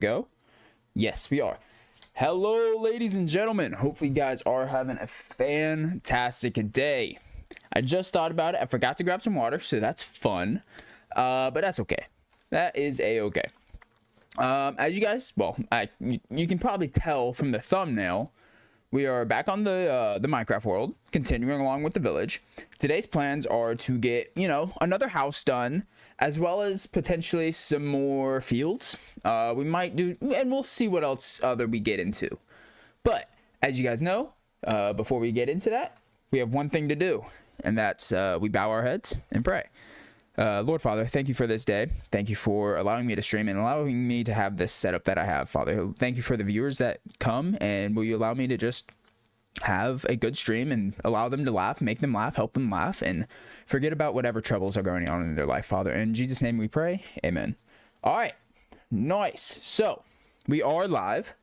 Go. Yes, we are. Hello, ladies and gentlemen. Hopefully you guys are having a fantastic day. I just thought about it. I forgot to grab some water, so that's fun. But that's okay. That is a-okay. As you guys, well, you can probably tell from the thumbnail, we are back on the Minecraft world, continuing along with the village. Today's plans are to get, another house done, as well as potentially some more fields. We might do, and we'll see what else other we get into. But as you guys know, before we get into that, we have one thing to do, and that's we bow our heads and pray. Lord Father, thank you for this day. Thank you for allowing me to stream and allowing me to have this setup that I have, Father. Thank you for the viewers that come, and will you allow me to just have a good stream and allow them to laugh, make them laugh, help them laugh, and forget about whatever troubles are going on in their life, Father. In Jesus' name we pray. Amen. All right. Nice. So we are live.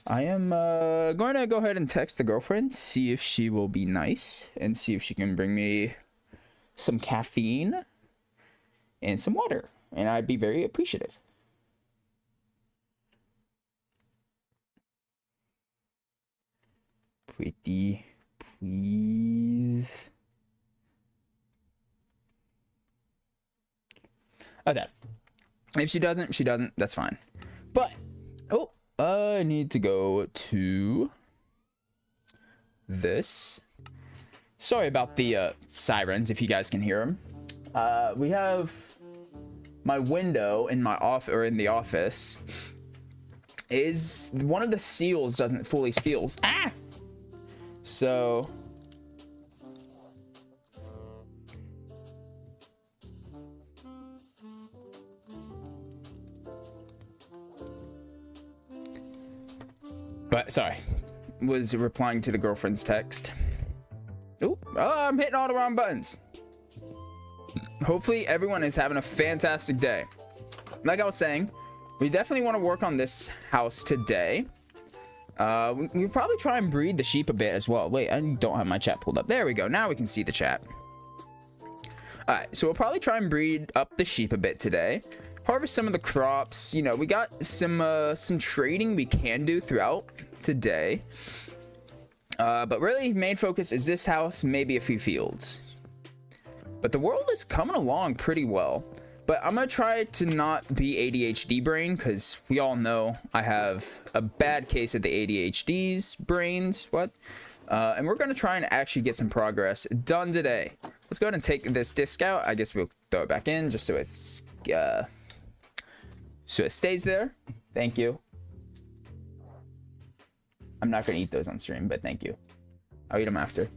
I am going to go ahead and text the girlfriend, see if she will be nice, and see if she can bring me some caffeine and some water, and I'd be very appreciative. Pretty please. Okay. If she doesn't, she doesn't. That's fine. But, I need to go to this. Sorry about the sirens, if you guys can hear them. We have my window in my in the office is one of the seals doesn't fully seals. So but sorry, was replying to the girlfriend's text. I'm hitting all the wrong buttons. Hopefully everyone is having a fantastic day. Like I was saying, we definitely want to work on this house today. We'll probably try and breed the sheep a bit as well. Wait, I don't have my chat pulled up. There we go. Now we can see the chat. All right, so we'll probably try and breed up the sheep a bit today. Harvest some of the crops. We got some trading we can do throughout today. But really, main focus is this house, maybe a few fields. But the world is coming along pretty well. But I'm going to try to not be ADHD brain, because we all know I have a bad case of the ADHD's brains. And we're going to try and actually get some progress done today. Let's go ahead and take this disc out. I guess we'll throw it back in just so it stays there. Thank you. I'm not going to eat those on stream, but thank you. I'll eat them after.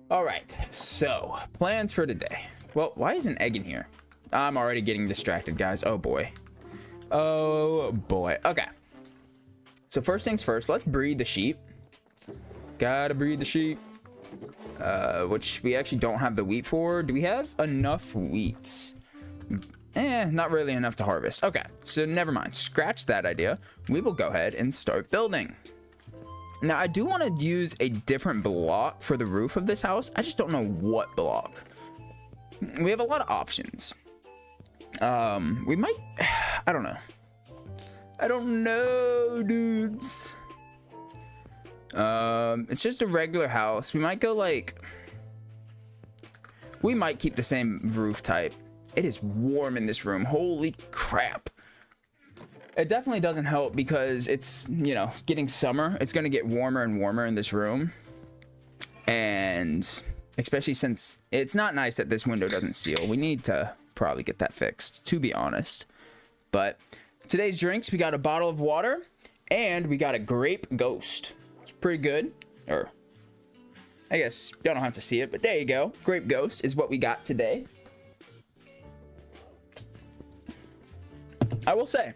All right, so plans for today. Well, why is an egg in here? I'm already getting distracted, guys. Oh boy. Okay. So first things first, let's breed the sheep. Gotta breed the sheep. Which we actually don't have the wheat for. Do we have enough wheat? Not really enough to harvest. Okay, so never mind. Scratch that idea. We will go ahead and start building. Now, I do want to use a different block for the roof of this house. I just don't know what block. We have a lot of options. We might... I don't know. I don't know, dudes. It's just a regular house. We might go like... We might keep the same roof type. It is warm in this room. Holy crap. It definitely doesn't help because it's, getting summer. It's going to get warmer and warmer in this room. And especially since it's not nice that this window doesn't seal. We need to probably get that fixed, to be honest. But today's drinks, we got a bottle of water and we got a grape ghost. It's pretty good. Or I guess y'all don't have to see it, but there you go. Grape ghost is what we got today. I will say,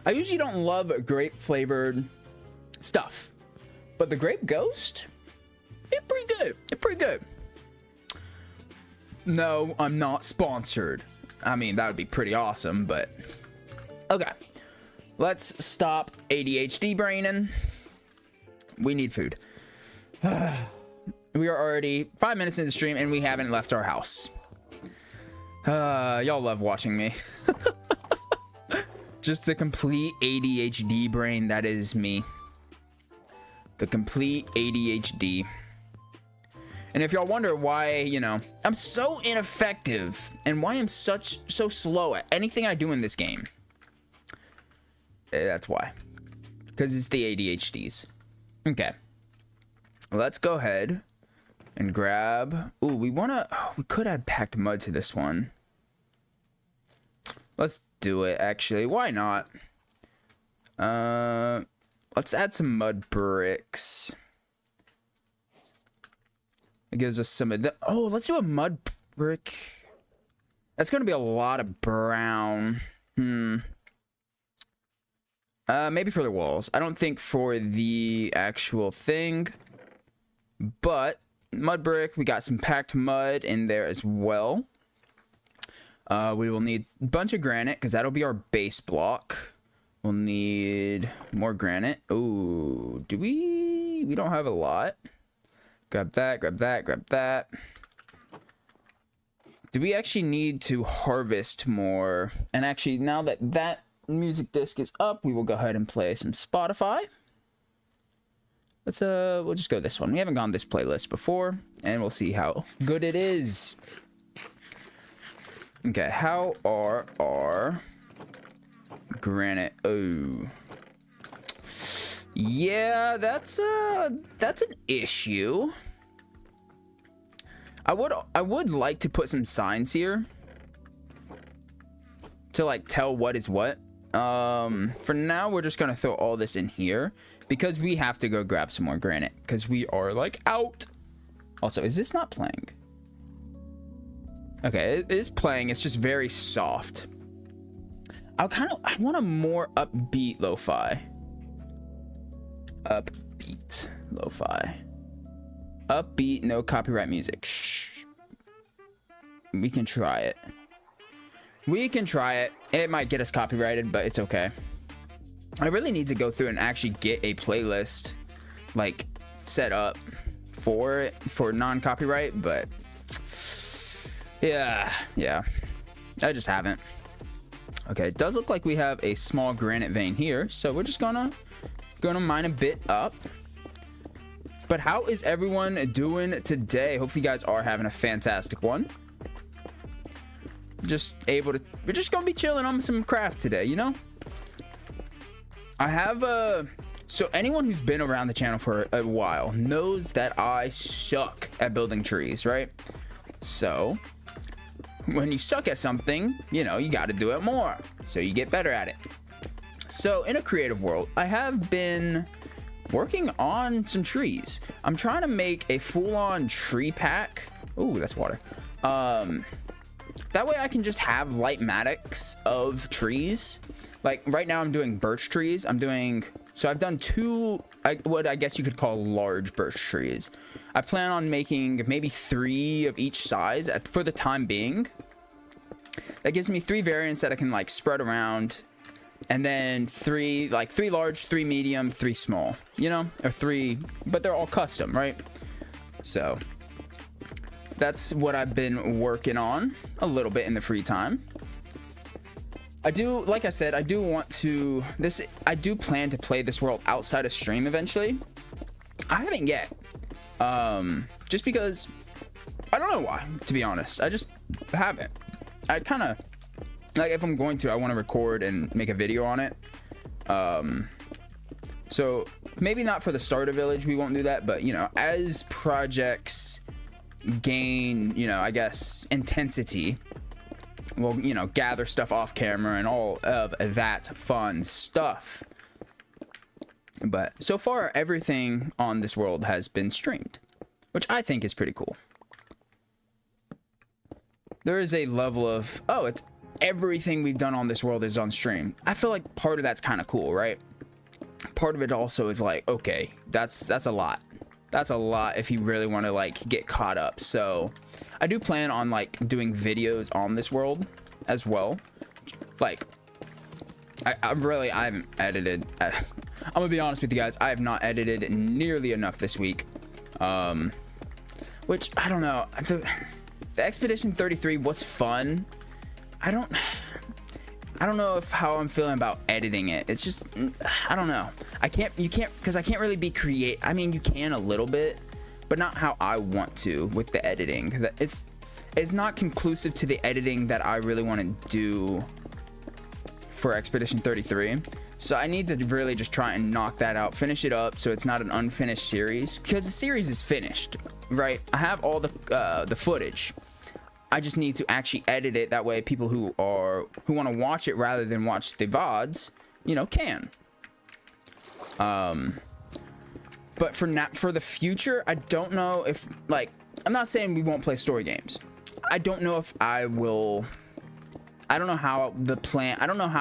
I usually don't love grape flavored stuff, but the grape ghost, it's pretty good. It's pretty good. No, I'm not sponsored. I mean, that would be pretty awesome, but okay. Let's stop ADHD braining. We need food. We are already 5 minutes into the stream and we haven't left our house. Y'all love watching me. Just a complete ADHD brain. That is me. The complete ADHD. And if y'all wonder why, you know, I'm so ineffective and why I'm so slow at anything I do in this game, that's why. Because it's the ADHDs. Okay. Let's go ahead and grab. Ooh, we could add packed mud to this one. Let's do it, actually. Why not? Let's add some mud bricks. It gives us some of the. Oh, let's do a mud brick. That's going to be a lot of brown. Maybe for the walls. I don't think for the actual thing. But mud brick. We got some packed mud in there as well. We will need a bunch of granite because that'll be our base block. We'll need more granite. Ooh, do we? We don't have a lot. Grab that, grab that, grab that. Do we actually need to harvest more? And actually, now that that music disc is up, we will go ahead and play some Spotify. Let's we'll just go this one. We haven't gone this playlist before, and we'll see how good it is. Okay, how are our granite? Oh, yeah, that's an issue. I would like to put some signs here to like tell what is what. For now, we're just gonna throw all this in here because we have to go grab some more granite because we are like out. Also, is this not playing? Okay, it is playing. It's just very soft. I want a more upbeat lo-fi. Upbeat lo-fi. Upbeat, no copyright music. Shh. We can try it. We can try it. It might get us copyrighted, but it's okay. I really need to go through and actually get a playlist like set up for it for non-copyright, but yeah, I just haven't. Okay, it does look like we have a small granite vein here, so we're just gonna mine a bit up. But how is everyone doing today? Hopefully you guys are having a fantastic one. We're just gonna be chilling on some craft today, you know. I have so anyone who's been around the channel for a while knows that I suck at building trees, right? So when you suck at something, you know, you got to do it more so you get better at it. So in a creative world, I have been working on some trees. I'm trying to make a full-on tree pack. Ooh, that's water. That way I can just have light mattocks of trees. Like right now I'm doing birch trees. So I've done two, what I guess you could call large birch trees. I plan on making maybe 3 of each size for the time being. That gives me 3 variants that I can like spread around. And then 3 large, 3 medium, 3 small, you know, or 3, but they're all custom, right? So that's what I've been working on a little bit in the free time. Like I said, I do plan to play this world outside of stream eventually. I haven't yet. Just because I don't know why, to be honest. I just haven't. I kind of like, if I'm going to, I want to record and make a video on it. So maybe not for the starter village, we won't do that, but you know, as projects gain, you know, I guess intensity, we'll, you know, gather stuff off camera and all of that fun stuff. But so far, everything on this world has been streamed, which I think is pretty cool. There is a level of, oh, it's everything we've done on this world is on stream. I feel like part of that's kind of cool, right? Part of it also is like, okay, that's a lot. That's a lot if you really want to like get caught up. So I do plan on like doing videos on this world as well. Like I haven't edited. I'm gonna be honest with you guys, I have not edited nearly enough this week. Which I don't know. The Expedition 33 was fun. I I don't know if how I'm feeling about editing it. It's just, I don't know. You can't, because I can't really be I mean, you can a little bit, but not how I want to with the editing. It's not conclusive to the editing that I really want to do for Expedition 33. So I need to really just try and knock that out, finish it up, so it's not an unfinished series, because the series is finished, right? I have all the footage. I just need to actually edit it, that way people who want to watch it rather than watch the VODs, you know, can. But for the future, I don't know if, like, I'm not saying we won't play story games. I don't know if I will. I don't know how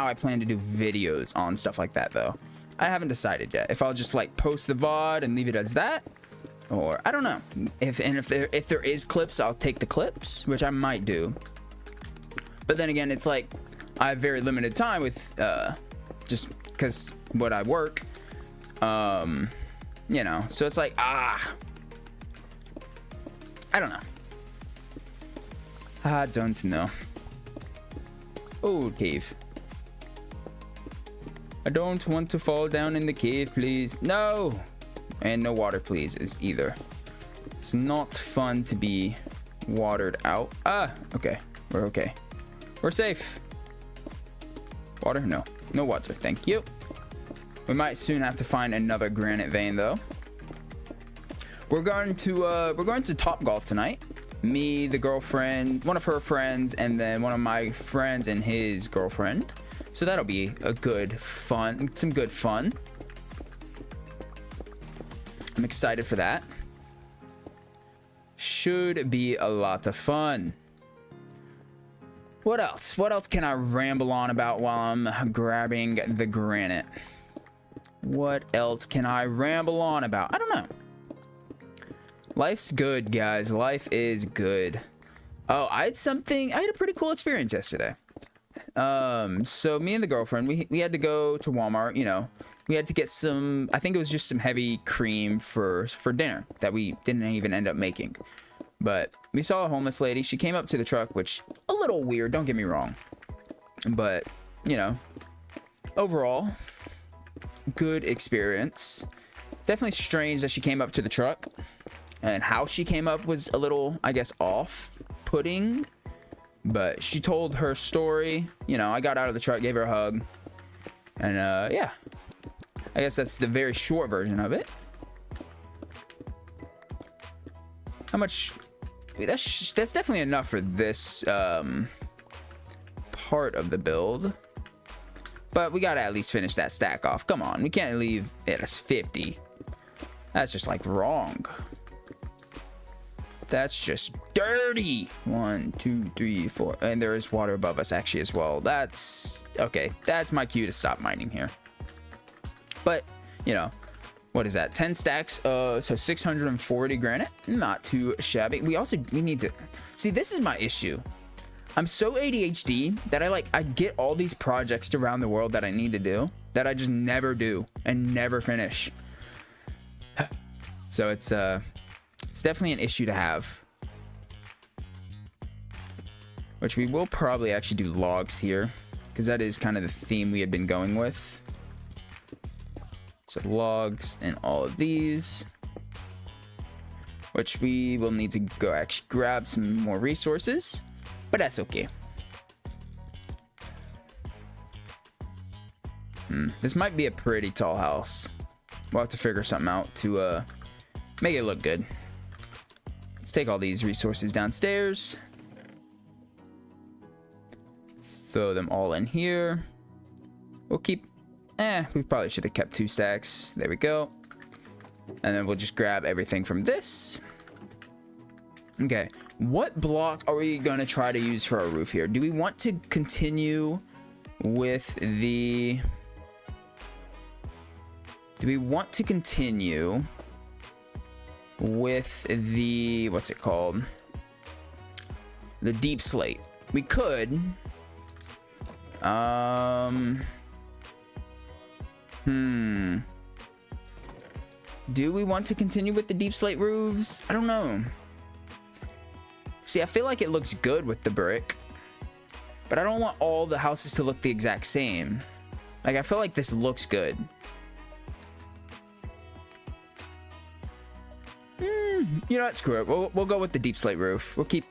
I plan to do videos on stuff like that, though. I haven't decided yet. If I'll just like post the VOD and leave it as that, or I don't know. If there is clips, I'll take the clips, which I might do. But then again, it's like I have very limited time with just because what I work. You know, so it's like I don't know. I don't know. Oh, cave. I don't want to fall down in the cave, please. No! And no water, please, either. It's not fun to be watered out. Okay. We're okay. We're safe. Water? No. No water. Thank you. We might soon have to find another granite vein, though. We're going to Topgolf tonight. Me, the girlfriend, one of her friends, and then one of my friends and his girlfriend. So that'll be some good fun. I'm excited for that. Should be a lot of fun. What else? What else can I ramble on about while I'm grabbing the granite? What else can I ramble on about? I don't know. Life's good, guys. Life is good. Oh, I had a pretty cool experience yesterday. So me and the girlfriend, we had to go to Walmart, you know. We had to get some, I think it was just some heavy cream for dinner that we didn't even end up making. But we saw a homeless lady. She came up to the truck, which a little weird, don't get me wrong. But, you know, overall, good experience. Definitely strange that she came up to the truck. And how she came up was a little, I guess, off-putting. But she told her story. You know, I got out of the truck, gave her a hug. And, yeah. I guess that's the very short version of it. How much... That's definitely enough for this, part of the build. But we gotta at least finish that stack off. Come on, we can't leave it as 50. That's just, like, wrong. That's just dirty. 1, 2, 3, 4. And there is water above us actually as well. That's okay. That's my cue to stop mining here. But, you know, what is that? 10 stacks. So 640 granite. Not too shabby. We need to see, this is my issue. I'm so ADHD that I get all these projects around the world that I need to do that I just never do and never finish. So it's definitely an issue to have. Which we will probably actually do logs here, because that is kind of the theme we had been going with. So logs and all of these. Which we will need to go actually grab some more resources. But that's okay. This might be a pretty tall house. We'll have to figure something out to make it look good. Let's take all these resources downstairs. Throw them all in here. We'll keep... we probably should have kept 2 stacks. There we go. And then we'll just grab everything from this. Okay. What block are we going to try to use for our roof here? Do we want to continue with the... Do we want to continue with the... What's it called? The deep slate. We could. Do we want to continue with the deep slate roofs? I don't know. See, I feel like it looks good with the brick. But I don't want all the houses to look the exact same. Like, I feel like this looks good. You know what? Screw it. We'll go with the deep slate roof. We'll keep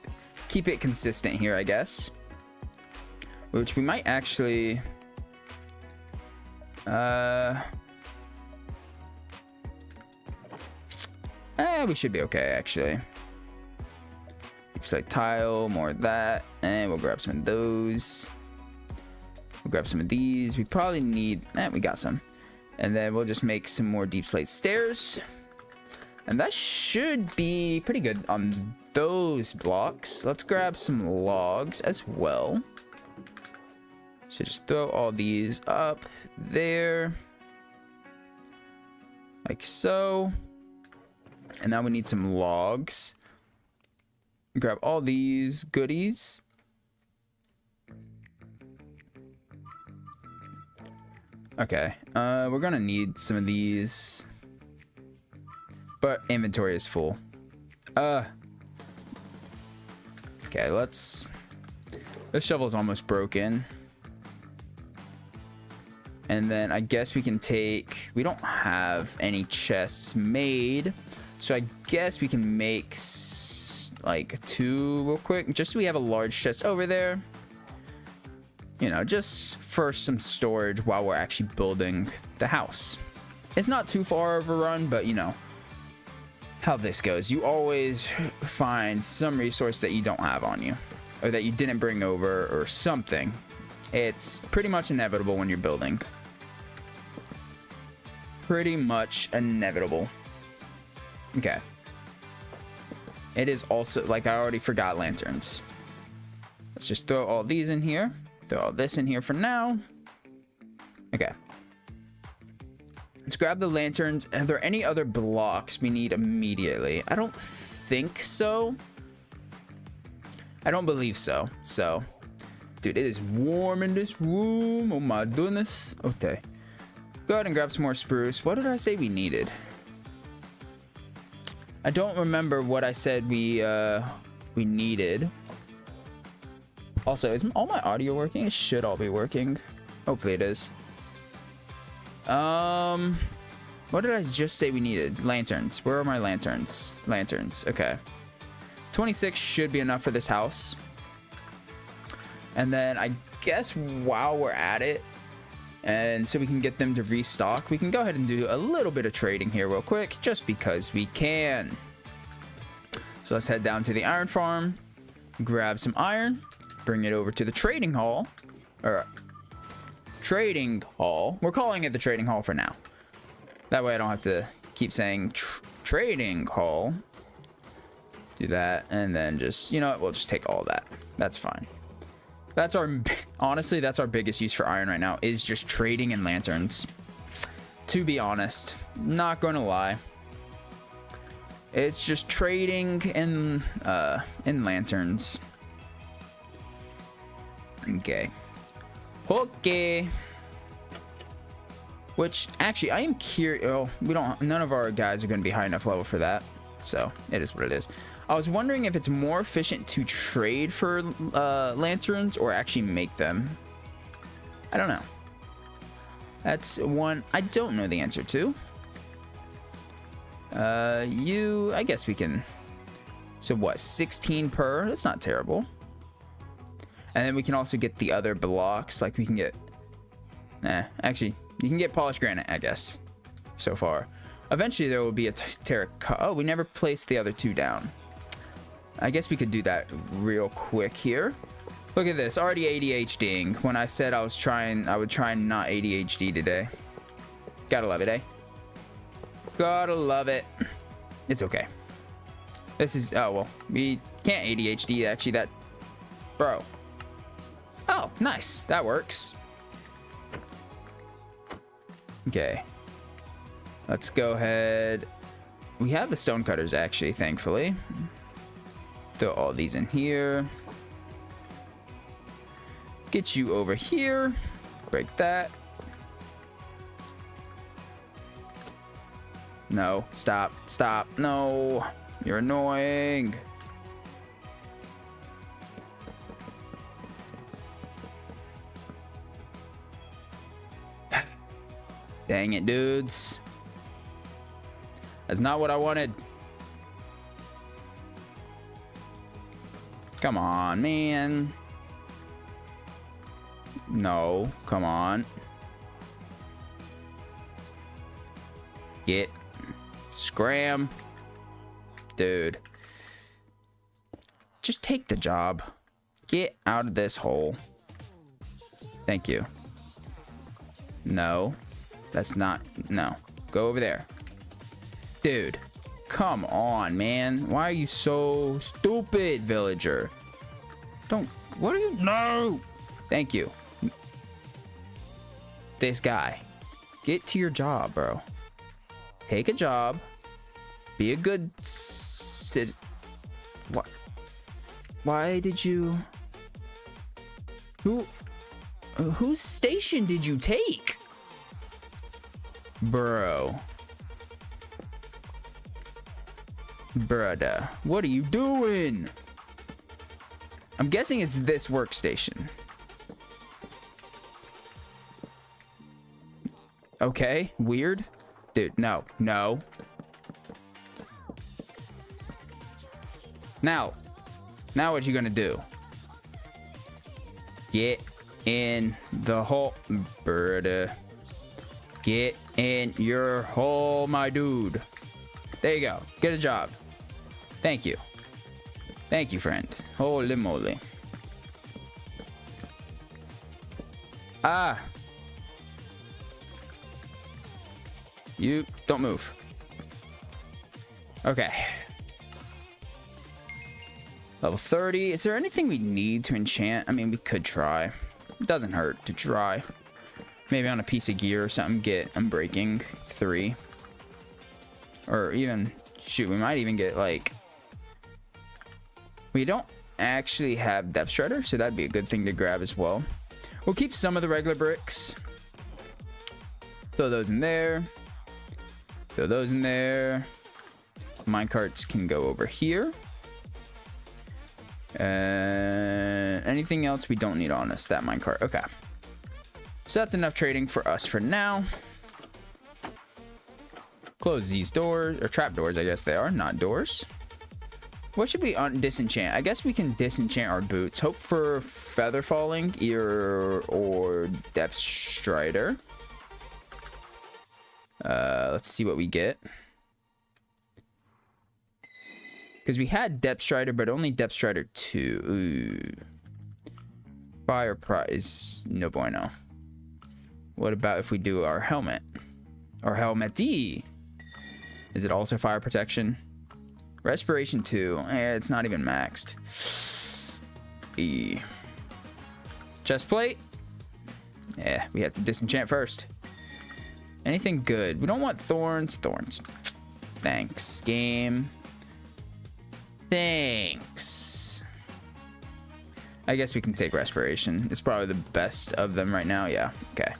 it consistent here, I guess. Which we might actually... we should be okay, actually. Deep slate tile, more of that. And we'll grab some of those. We'll grab some of these. We probably need... we got some. And then we'll just make some more deep slate stairs. And that should be pretty good on those blocks. Let's grab some logs as well. So just throw all these up there. Like so. And now we need some logs. Grab all these goodies. Okay. We're gonna need some of these. But inventory is full. Okay, let's... This shovel's almost broken. And then I guess we can take... We don't have any chests made. So I guess we can make like 2 real quick. Just so we have a large chest over there. You know, just for some storage while we're actually building the house. It's not too far of a run, but you know how this goes. You always find some resource that you don't have on you. Or that you didn't bring over or something. It's pretty much inevitable when you're building. Pretty much inevitable. Okay. It is also, like, I already forgot lanterns. Let's just throw all these in here. Throw all this in here for now. Okay. Let's grab the lanterns. Are there any other blocks we need immediately? I don't think so. I don't believe so. So, dude, it is warm in this room. Oh my goodness. Okay. Go ahead and grab some more spruce. What did I say we needed? I don't remember what I said we needed. Also, is all my audio working? It should all be working. Hopefully it is. What did I just say we needed? Lanterns. Where are my lanterns? Lanterns. Okay. 26 should be enough for this house. And then I guess while we're at it, and so we can get them to restock, we can go ahead and do a little bit of trading here real quick, just because we can. So let's head down to the iron farm, grab some iron, bring it over to the trading hall, or trading hall. We're calling it the trading hall for now. That way I don't have to keep saying trading hall. Do that, and then just, you know what, we'll just take all that. That's fine. That's our, honestly, that's our biggest use for iron right now, is just trading in lanterns. To be honest, not gonna lie. It's just trading in lanterns. Okay. Okay. Which, actually, I am curious. Oh, none of our guys are gonna be high enough level for that. So, it is what it is. I was wondering if it's more efficient to trade for lanterns or actually make them. I don't know. That's one I don't know the answer to. I guess we can. So what, 16 per? That's not terrible. And then we can also get the other blocks. Like we can get, actually, you can get polished granite, I guess, so far. Eventually there will be a terracotta. Oh, we never placed the other 2 down. I guess we could do that real quick here. Look at this, already ADHDing when I said I would try and not ADHD today. Gotta love it, eh? Gotta love it. It's okay. This is, oh, well, we can't ADHD, actually, that, bro. Oh, nice, that works. Okay. Let's go ahead. We have the stone cutters, actually, thankfully. Throw all these in here. Get you over here. Break that. No, stop, stop. No, you're annoying. Dang it, dudes. That's not what I wanted. Come on, man. No, come on. Get. Scram. Dude. Just take the job. Get out of this hole. Thank you. No. That's not... No. Go over there. Dude. Come on, man. Why are you so stupid, villager? Don't... What are you... No! Thank you. This guy. Get to your job, bro. Take a job. Be a good What? Why did you... Whose station did you take? Bro. Brother. What are you doing? I'm guessing it's this workstation. Okay, weird. Dude, no, no. Now what you gonna do? Get in the hole, brother. Get in your hole, my dude. There you go. Get a job. Thank you. Thank you, friend. Holy moly. Ah. You don't move. Okay. Level 30. Is there anything we need to enchant? I mean, we could try. It doesn't hurt to try. Maybe on a piece of gear or something, get Unbreaking 3. Or even, shoot, we might even get like... We don't actually have Depth Strider, so that'd be a good thing to grab as well. We'll keep some of the regular bricks. Throw those in there. Throw those in there. Minecarts can go over here. Anything else we don't need on us? That minecart. Okay. So that's enough trading for us for now. Close these doors, or trap doors, I guess they are, not doors. What should we disenchant? I guess we can disenchant our boots. Hope for Feather Falling, Ear, or Depth Strider. Let's see what we get. Because we had Depth Strider, but only Depth Strider 2. Ooh. Fire prize. No bueno. What about if we do our helmet? Our helmet D. Is it also fire protection? Respiration 2. It's not even maxed. E. Chest plate. Yeah, we have to disenchant first. Anything good? We don't want thorns. Thorns. Thanks, game. Thanks. I guess we can take respiration. It's probably the best of them right now. Yeah. Okay.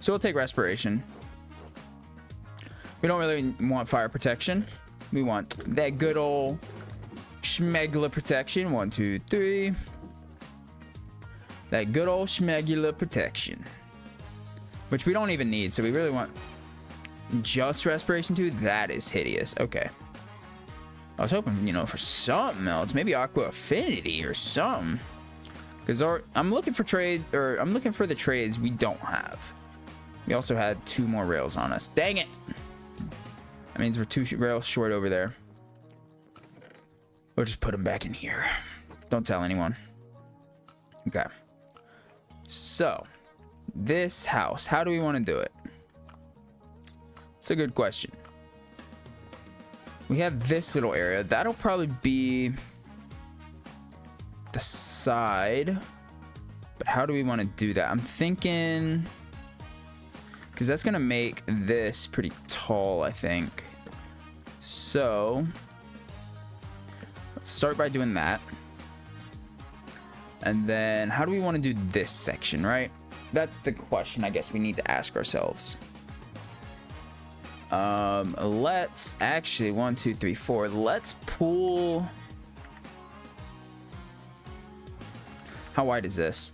So we'll take respiration. We don't really want fire protection. We want that good old schmegula protection. 1, 2, 3. That good old schmegula protection. Which we don't even need. So we really want just respiration 2. That is hideous. Okay. I was hoping, you know, for something else. Maybe Aqua Affinity or something. Because I'm looking for the trades we don't have. We also had 2 more rails on us. Dang it! That means we're 2 rails short over there. We'll just put them back in here. Don't tell anyone. Okay. So, this house. How do we want to do it? It's a good question. We have this little area. That'll probably be the side. But how do we want to do that? I'm thinking... Because that's going to make this pretty tall, I think. So... Let's start by doing that. And then, how do we want to do this section, right? That's the question I guess we need to ask ourselves. Let's actually 1, 2, 3, 4. Let's pull. How wide is this?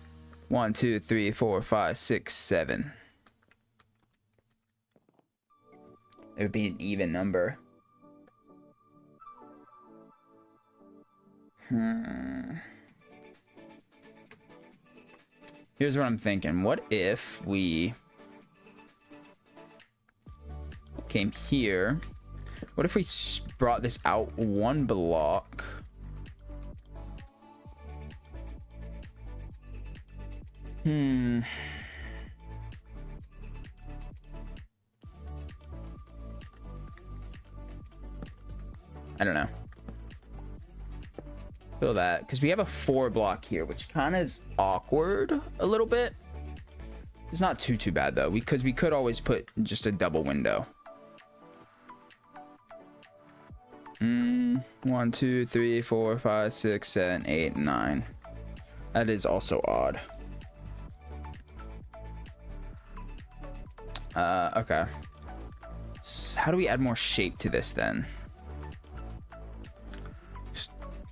1, 2, 3, 4, 5, 6, 7. It would be an even number. Here's what I'm thinking. What if we came here? What if we brought this out one block? I don't know. Feel that, because we have a 4 block here, which kind of is awkward a little bit. It's not too bad though, because we could always put just a double window. 1, 2, 3, 4, 5, 6, 7, 8, 9. That is also odd. Okay. So how do we add more shape to this then?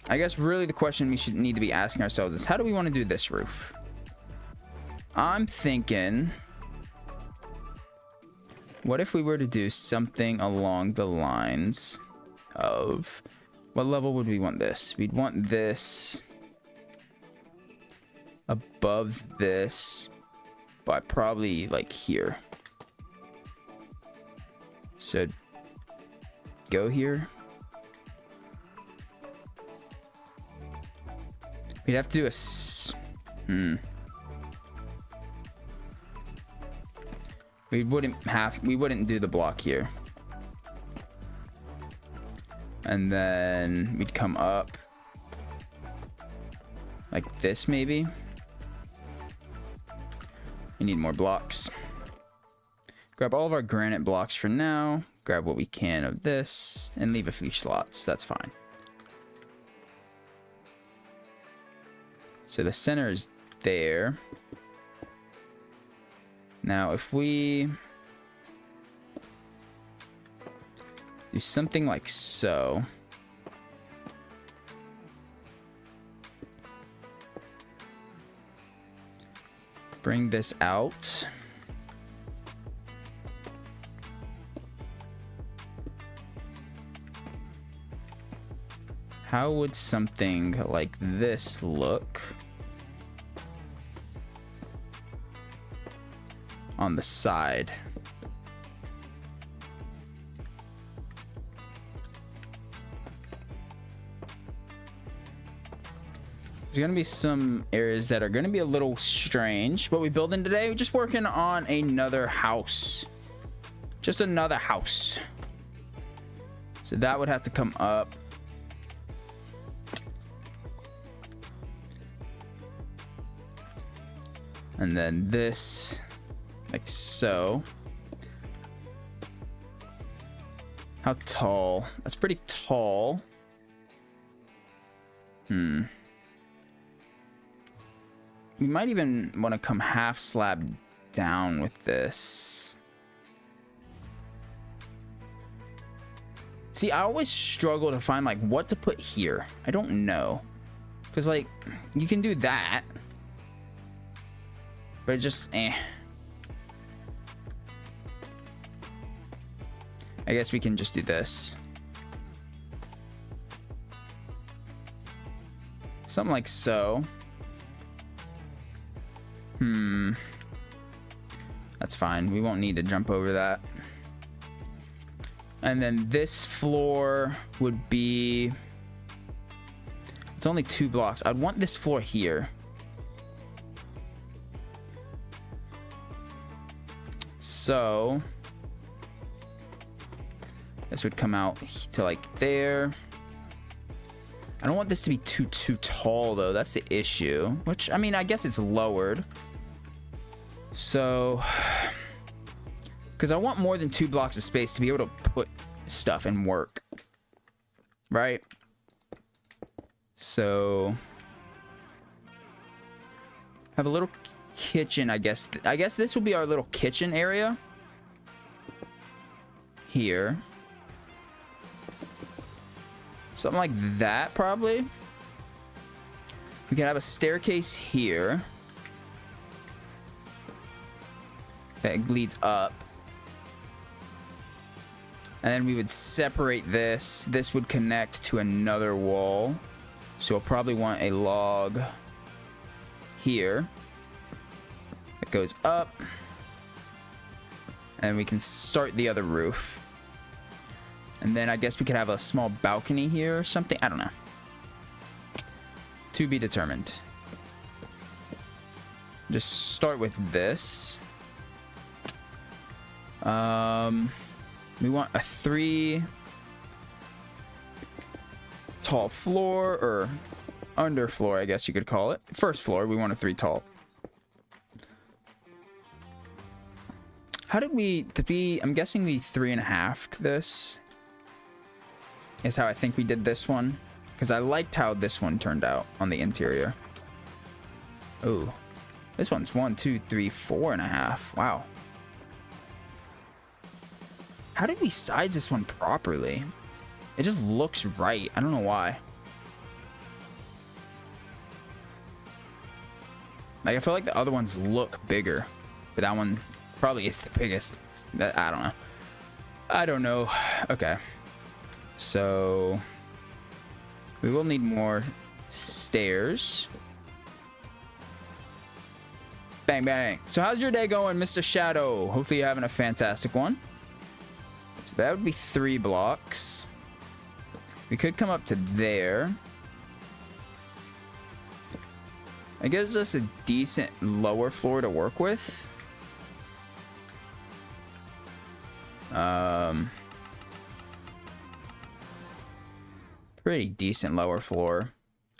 I guess really the question we should need to be asking ourselves is, how do we want to do this roof? I'm thinking, what if we were to do something along the lines of, what level would we want this? We'd want this above this, but probably like here. So go here. We'd have to do a we wouldn't do the block here. And then we'd come up like this maybe. We need more blocks. Grab all of our granite blocks for now. Grab what we can of this and leave a few slots. That's fine. So the center is there. Now, if we do something like so. Bring this out. How would something like this look on the side? There's gonna be some areas that are gonna be a little strange. What we building today, we're just working on another house. Just another house. So that would have to come up. And then this, like so. How tall? That's pretty tall. We might even want to come half slab down with this. See, I always struggle to find like what to put here. I don't know. Because like, you can do that. But it just, I guess we can just do this. Something like so. That's fine. We won't need to jump over that. And then this floor would be... It's only 2 blocks. I'd want this floor here. So this would come out to like there. I don't want this to be too tall though. That's the issue. Which, I mean, I guess it's lowered. So, because I want more than 2 blocks of space to be able to put stuff and work. Right? So, have a little kitchen, I guess. I guess this will be our little kitchen area. Here. Something like that, probably. We can have a staircase here. That leads up. And then we would separate this. This would connect to another wall. So we'll probably want a log here that goes up. And we can start the other roof. And then I guess we could have a small balcony here or something. I don't know. To be determined. Just start with this. We want a 3 tall floor, or underfloor, I guess you could call it. First floor, we want a 3 tall. How did we, I'm guessing we 3.5'd this. Is how I think we did this one. Because I liked how this one turned out on the interior. Oh, this one's 1, 2, 3, 4.5. Wow. How did we size this one properly? It just looks right. I don't know why. Like, I feel like the other ones look bigger, but that one probably is the biggest. I don't know. I don't know. Okay. So we will need more stairs. Bang, bang. So how's your day going, Mr. Shadow? Hopefully you're having a fantastic one. So that would be 3 blocks. We could come up to there. It gives us a decent lower floor to work with. Pretty decent lower floor.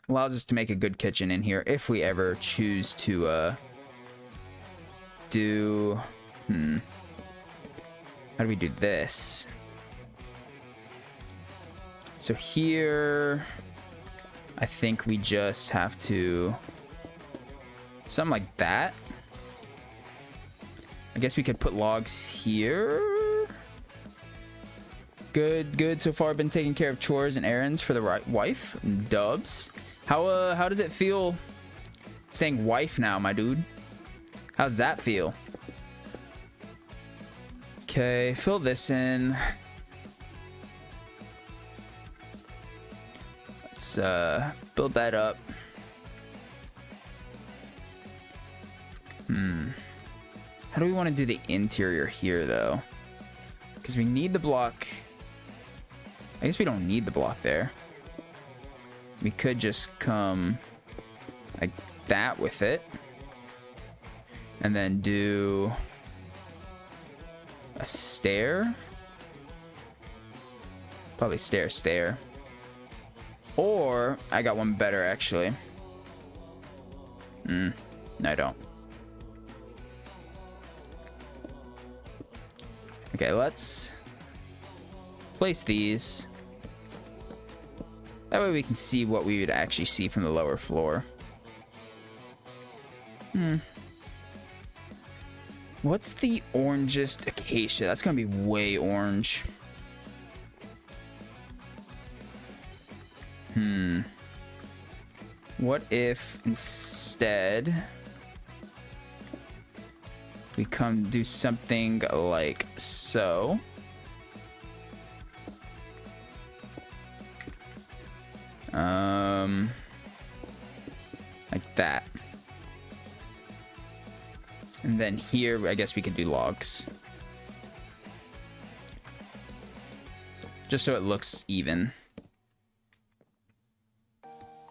Allows us to make a good kitchen in here if we ever choose to do... How do we do this? So here, I think we just have to... Something like that. I guess we could put logs here. Good, good. So far, been taking care of chores and errands for the wife. Dubs. How does it feel saying wife now, my dude? How's that feel? Okay, fill this in. Let's build that up. How do we want to do the interior here, though? Because we need the block. I guess we don't need the block there. We could just come like that with it. And then do a stair. Probably stair, stair. Or I got one better, actually. No, I don't. Okay, let's place these. That way we can see what we would actually see from the lower floor. What's the orangest acacia? That's gonna be way orange. What if instead we come do something like so? Like that. And then here, I guess we could do logs. Just so it looks even.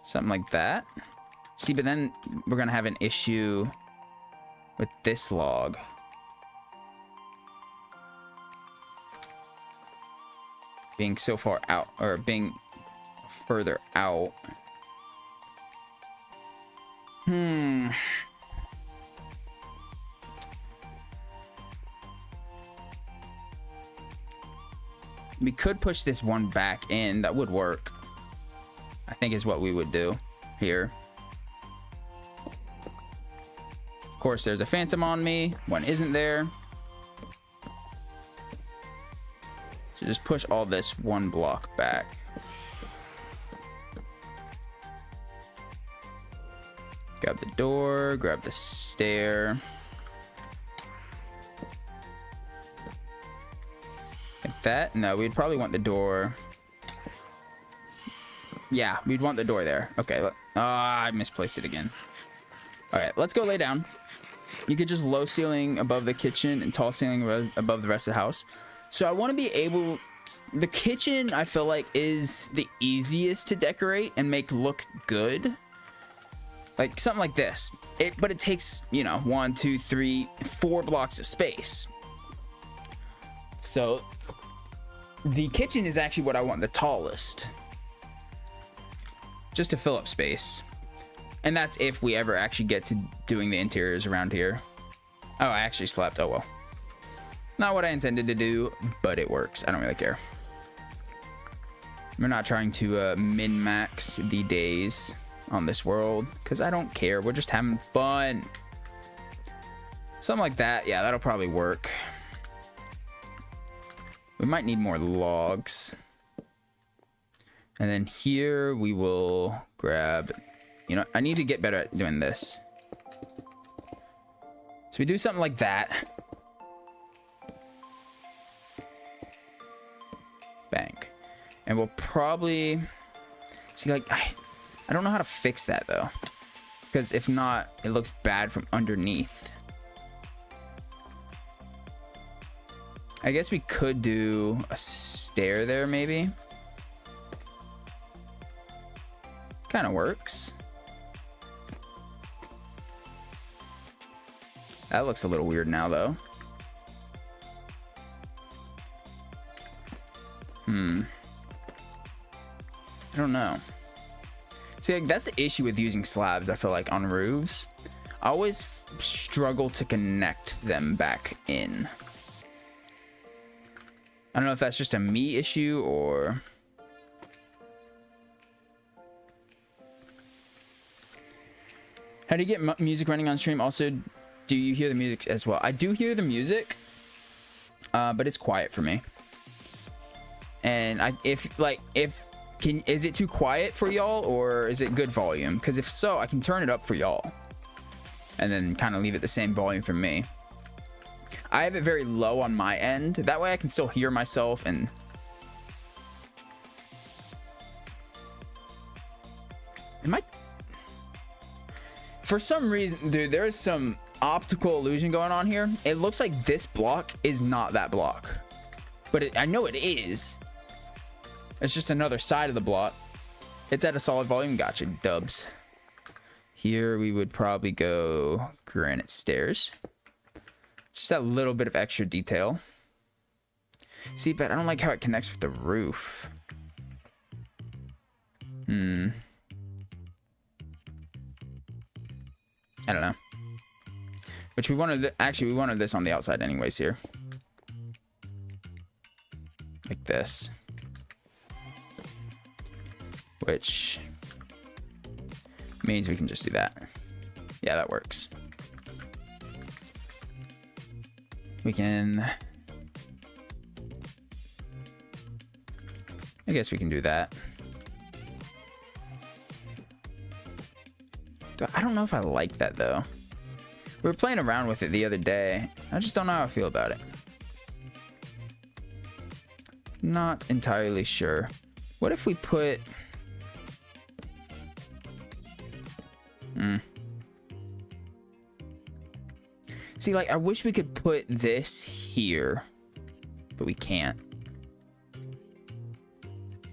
Something like that. See, but then we're gonna have an issue with this log. Being so far out, or being further out. We could push this one back in. That would work. I think is what we would do here. Of course, there's a phantom on me. One isn't there. So just push all this one block back. Grab the door, grab the stair. Like that. No, we'd probably want the door. Yeah, we'd want the door there. Okay, I misplaced it again. All right, let's go lay down. You could just low ceiling above the kitchen and tall ceiling above the rest of the house. So I want to be able... The kitchen, I feel like, is the easiest to decorate and make look good. Like something like this. But it takes, you know, 1, 2, 3, 4 blocks of space. So the kitchen is actually what I want the tallest. Just to fill up space. And that's if we ever actually get to doing the interiors around here. Oh, I actually slept. Oh, well. Not what I intended to do, but it works. I don't really care. We're not trying to min-max the days on this world, because I don't care. We're just having fun. Something like that. Yeah, that'll probably work. We might need more logs. And then here we will grab... You know, I need to get better at doing this. So we do something like that. Bank. And we'll probably... See, like, I don't know how to fix that, though. Because if not, it looks bad from underneath. I guess we could do a stair there, maybe. Kind of works. That looks a little weird now, though. I don't know. See, like, that's the issue with using slabs, I feel like, on roofs. I always struggle to connect them back in. I don't know if that's just a me issue or... How do you get music running on stream? Also, do you hear the music as well? I do hear the music, but it's quiet for me. And is it too quiet for y'all, or is it good volume? Because if so, I can turn it up for y'all, and then kind of leave it the same volume for me. I have it very low on my end. That way, I can still hear myself and. For some reason, dude, there is some optical illusion going on here. It looks like this block is not that block, but I know it is. It's just another side of the block. It's at a solid volume. Gotcha, dubs. Here we would probably go granite stairs. Just that little bit of extra detail. See, but I don't like how it connects with the roof. I don't know. Which we wanted, actually, we wanted this on the outside anyways here. Like this. Which means we can just do that. Yeah, that works. We can... I guess we can do that. I don't know if I like that, though. We were playing around with it the other day. I just don't know how I feel about it. Not entirely sure. What if we put... See, like, I wish we could put this here, but we can't.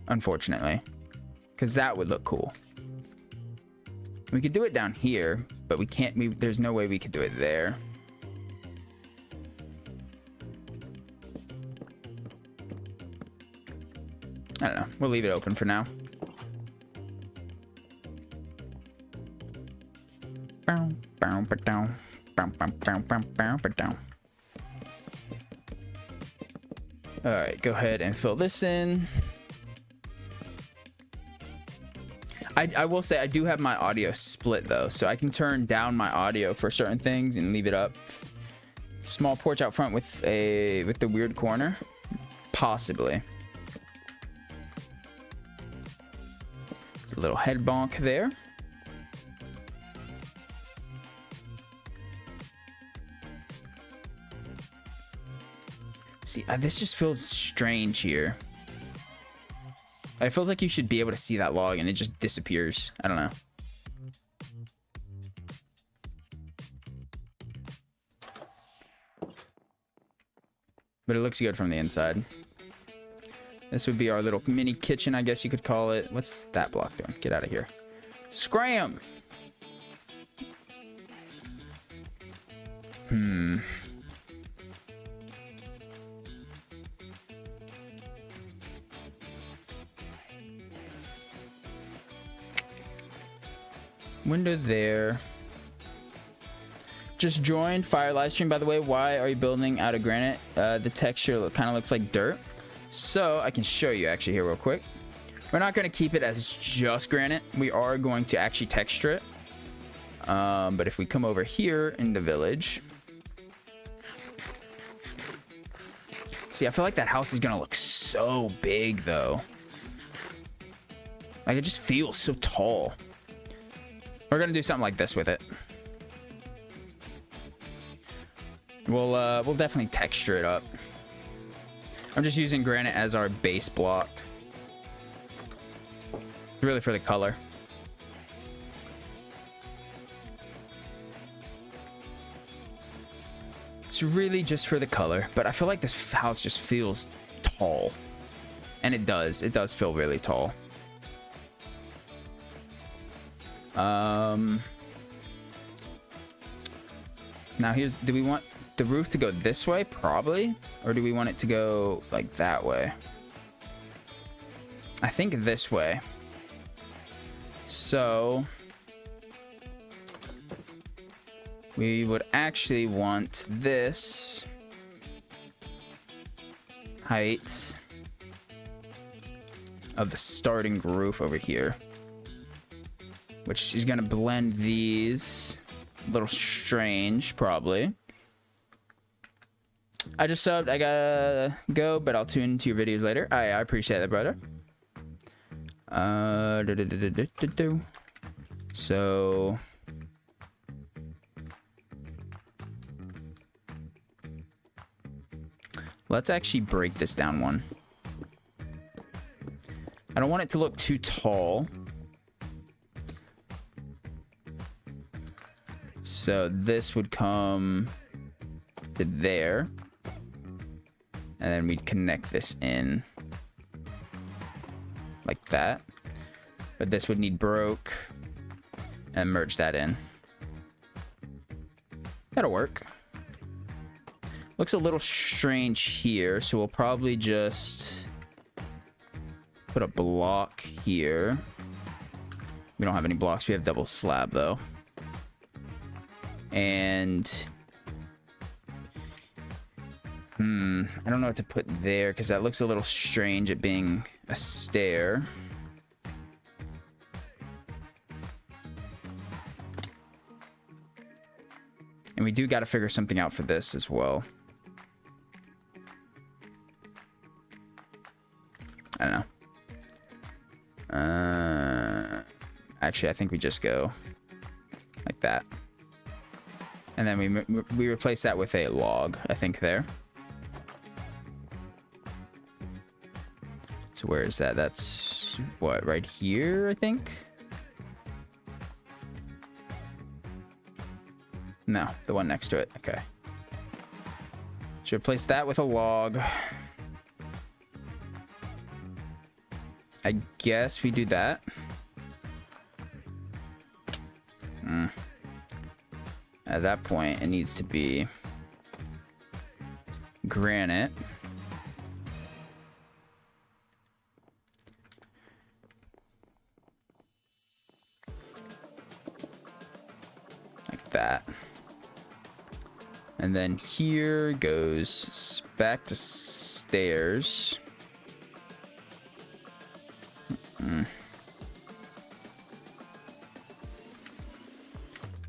Unfortunately. Because that would look cool. We could do it down here, but we can't. There's no way we could do it there. I don't know. We'll leave it open for now. All right, go ahead and fill this in. I will say I do have my audio split though, so I can turn down my audio for certain things and leave it up. Small porch out front with the weird corner, possibly. It's a little head bonk there. See, this just feels strange here. It feels like you should be able to see that log and it just disappears. I don't know. But it looks good from the inside. This would be our little mini kitchen, I guess you could call it. What's that block doing? Get out of here. Scram! Window there. Just joined Fire livestream, by the way. Why are you building out of granite? The texture kind of looks like dirt. So I can show you actually here real quick. We're not going to keep it as just granite. We are going to actually texture it. But if we come over here in the village. See, I feel like that house is going to look so big though. Like it just feels so tall. We're going to do something like this with it. We'll definitely texture it up. I'm just using granite as our base block. It's really for the color. It's really just for the color, but I feel like this house just feels tall. And it does. It does feel really tall. Now here's, do we want the roof to go this way? Probably. Or do we want it to go like that way? I think this way. So we would actually want this height of the starting roof over here, which is going to blend these a little strange, probably. I just subbed. I gotta go, but I'll tune into your videos later. I appreciate that, brother. So let's actually break this down one. I don't want it to look too tall. So this would come to there. And then we'd connect this in like that. But this would need broke and merge that in. That'll work. Looks a little strange here, so we'll probably just put a block here. We don't have any blocks. We have double slab though. And I don't know what to put there because that looks a little strange, it being a stair. And we do got to figure something out for this as well. I don't know. Actually, I think we just go like that. And then we replace that with a log, I think, there. So where is that? That's what, right here, I think? No, the one next to it. Okay. Should replace that with a log. I guess we do that. At that point, it needs to be granite. Like that. And then here goes back to stairs.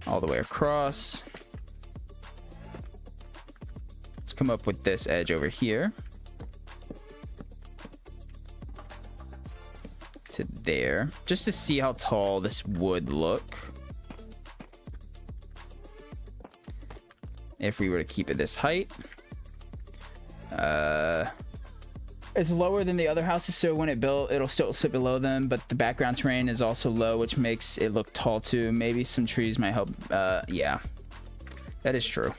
All the way across. Let's come up with this edge over here to there, just to see how tall this would look if we were to keep it this height. It's lower than the other houses, so when it built, it'll still sit below them, but the background terrain is also low, which makes it look tall too. Maybe some trees might help. Yeah, that is true.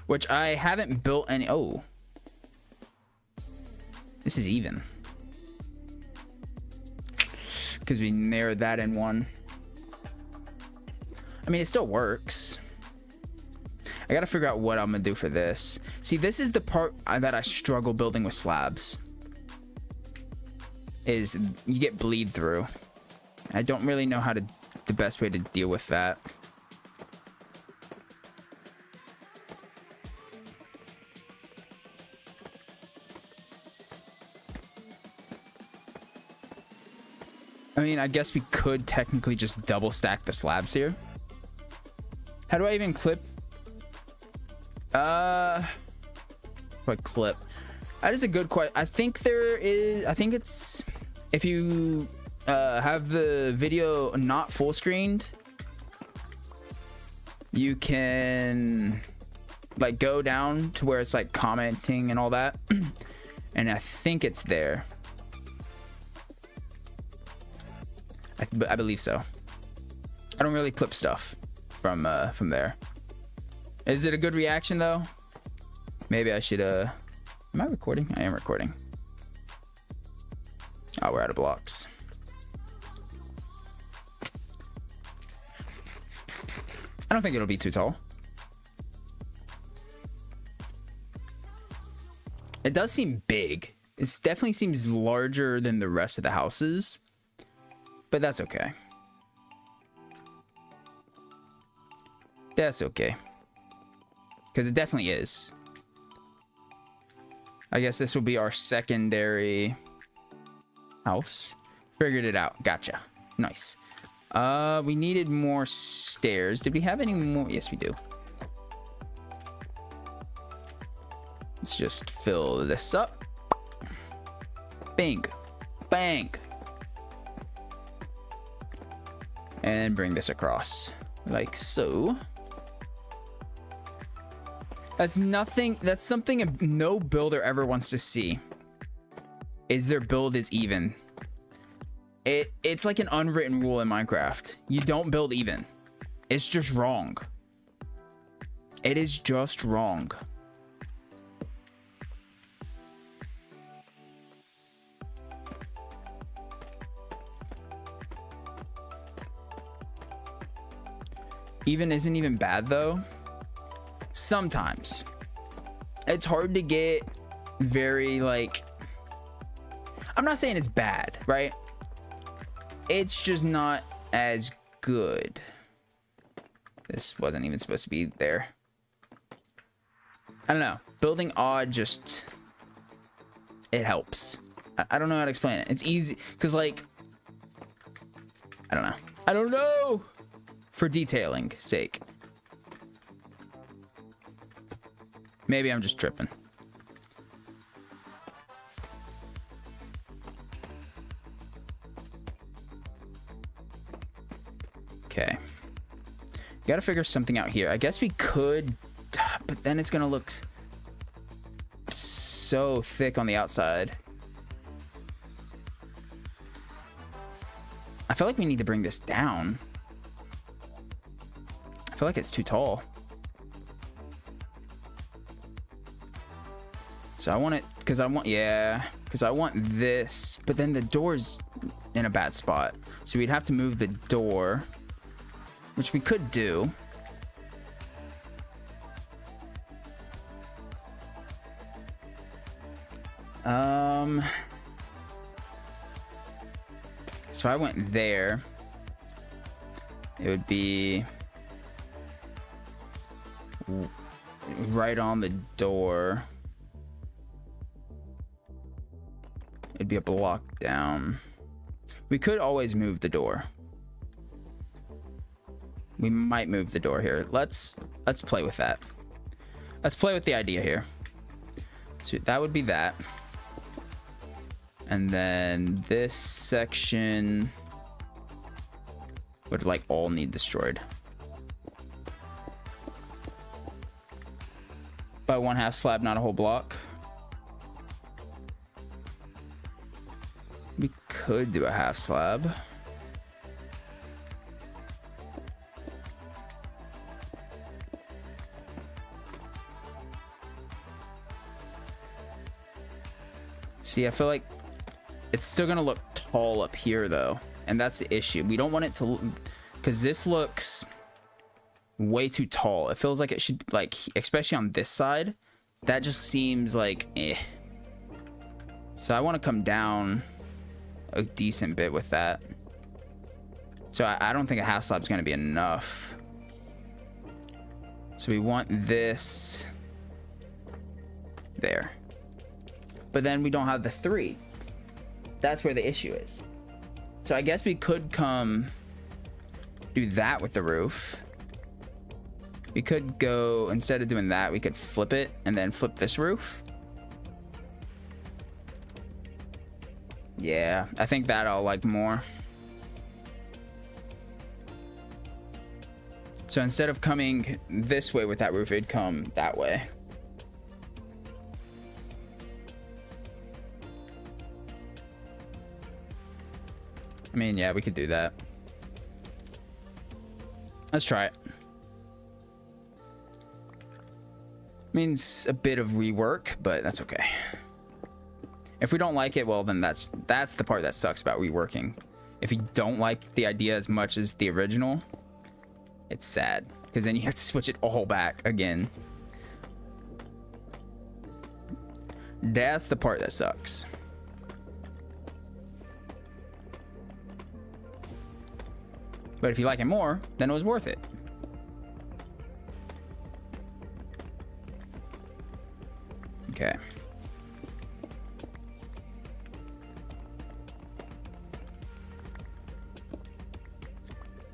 Which I haven't built any. Oh, this is even because we narrowed that in one. I mean, it still works. I gotta figure out what I'm gonna do for this. See, this is the part that I struggle building with slabs. Is you get bleed through. I don't really know how to the best way to deal with that. I mean, I guess we could technically just double stack the slabs here. How do I even clip? What clip? That is a good question. I think there is. I think it's if you have the video not full screened, you can like go down to where it's like commenting and all that, and I think it's there. I believe so. I don't really clip stuff from there. Is it a good reaction though? Maybe I should am I recording? I am recording. Oh, we're out of blocks. I don't think it'll be too tall. It does seem big. It definitely seems larger than the rest of the houses. But that's okay. That's okay. Because it definitely is. I guess this will be our secondary house. Figured it out. Gotcha. Nice. We needed more stairs. Did we have any more? Yes, we do. Let's just fill this up. Bang. Bang. And bring this across like so. That's nothing. That's something no builder ever wants to see. Is their build is even. It's like an unwritten rule in Minecraft. You don't build even. It's just wrong. It is just wrong. Even isn't even bad though. Sometimes it's hard to get very like, I'm not saying it's bad, right? It's just not as good. This wasn't even supposed to be there. I don't know. Building odd just, it helps. I don't know how to explain it. It's easy because like, I don't know. I don't know. For detailing sake. Maybe I'm just tripping. Okay. Gotta figure something out here. I guess we could, but then it's gonna look so thick on the outside. I feel like we need to bring this down. I feel like it's too tall. So I want it, because I want, yeah, because I want this, but then the door's in a bad spot. So we'd have to move the door, which we could do. So I went there. It would be right on the door. It'd be a block down. We could always move the door. We might move the door here. Let's play with that. Let's play with the idea here. So that would be that. And then this section would like all need destroyed. By 1/2 slab, not a whole block. We could do a 1/2 slab. See, I feel like it's still gonna look tall up here though, and that's the issue. We don't want it to, because this looks way too tall. It feels like it should, like, especially on this side, that just seems like eh. So I want to come down a decent bit with that. So I don't think a 1/2 slab is going to be enough. So we want this there. But then we don't have the 3. That's where the issue is. So I guess we could come do that with the roof. We could go, instead of doing that, we could flip it and then flip this roof. Yeah, I think that I'll like more. So instead of coming this way with that roof, it'd come that way. I mean, yeah, we could do that. Let's try it. Means a bit of rework, but that's okay. If we don't like it, well, then that's the part that sucks about reworking. If you don't like the idea as much as the original, it's sad, because then you have to switch it all back again. That's the part that sucks. But if you like it more, then it was worth it. Okay.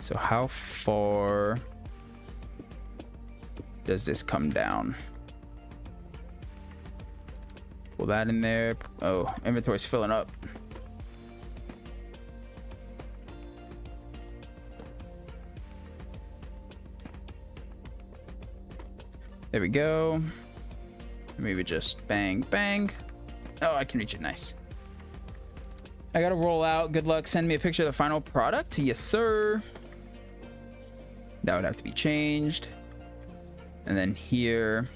So how far does this come down? Pull that in there. Oh, inventory's filling up. There we go. Maybe just bang, bang. Oh, I can reach it. Nice. I gotta roll out. Good luck. Send me a picture of the final product. Yes, sir. That would have to be changed. And then here.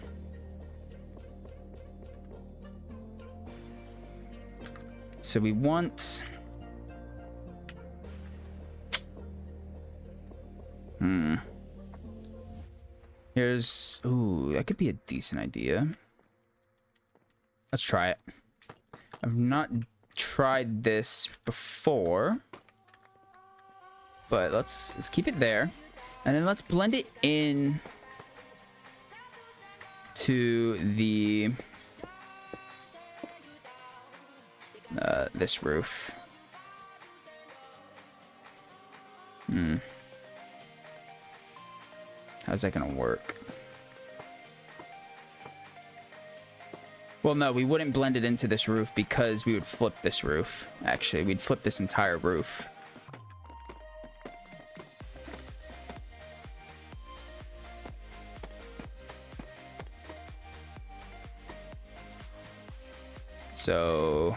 So we want... Here's... Ooh, that could be a decent idea. Let's try it. I've not tried this before, but let's keep it there, and then let's blend it in to the this roof. How's that gonna work? Well, no, we wouldn't blend it into this roof because we would flip this roof. Actually, we'd flip this entire roof. So,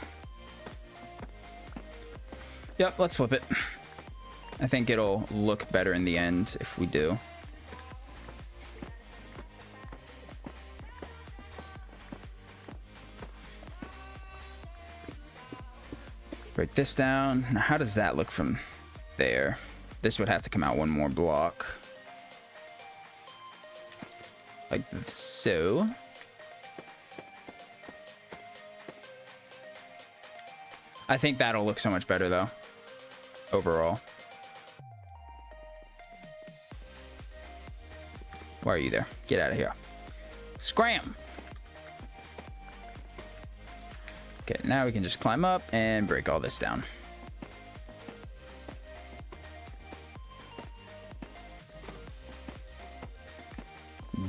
yep, let's flip it. I think it'll look better in the end if we do. Break this down. Now, how does that look from there? This would have to come out one more block. Like so. I think that'll look so much better though, overall. Why are you there? Get out of here. Scram! Okay, now we can just climb up and break all this down.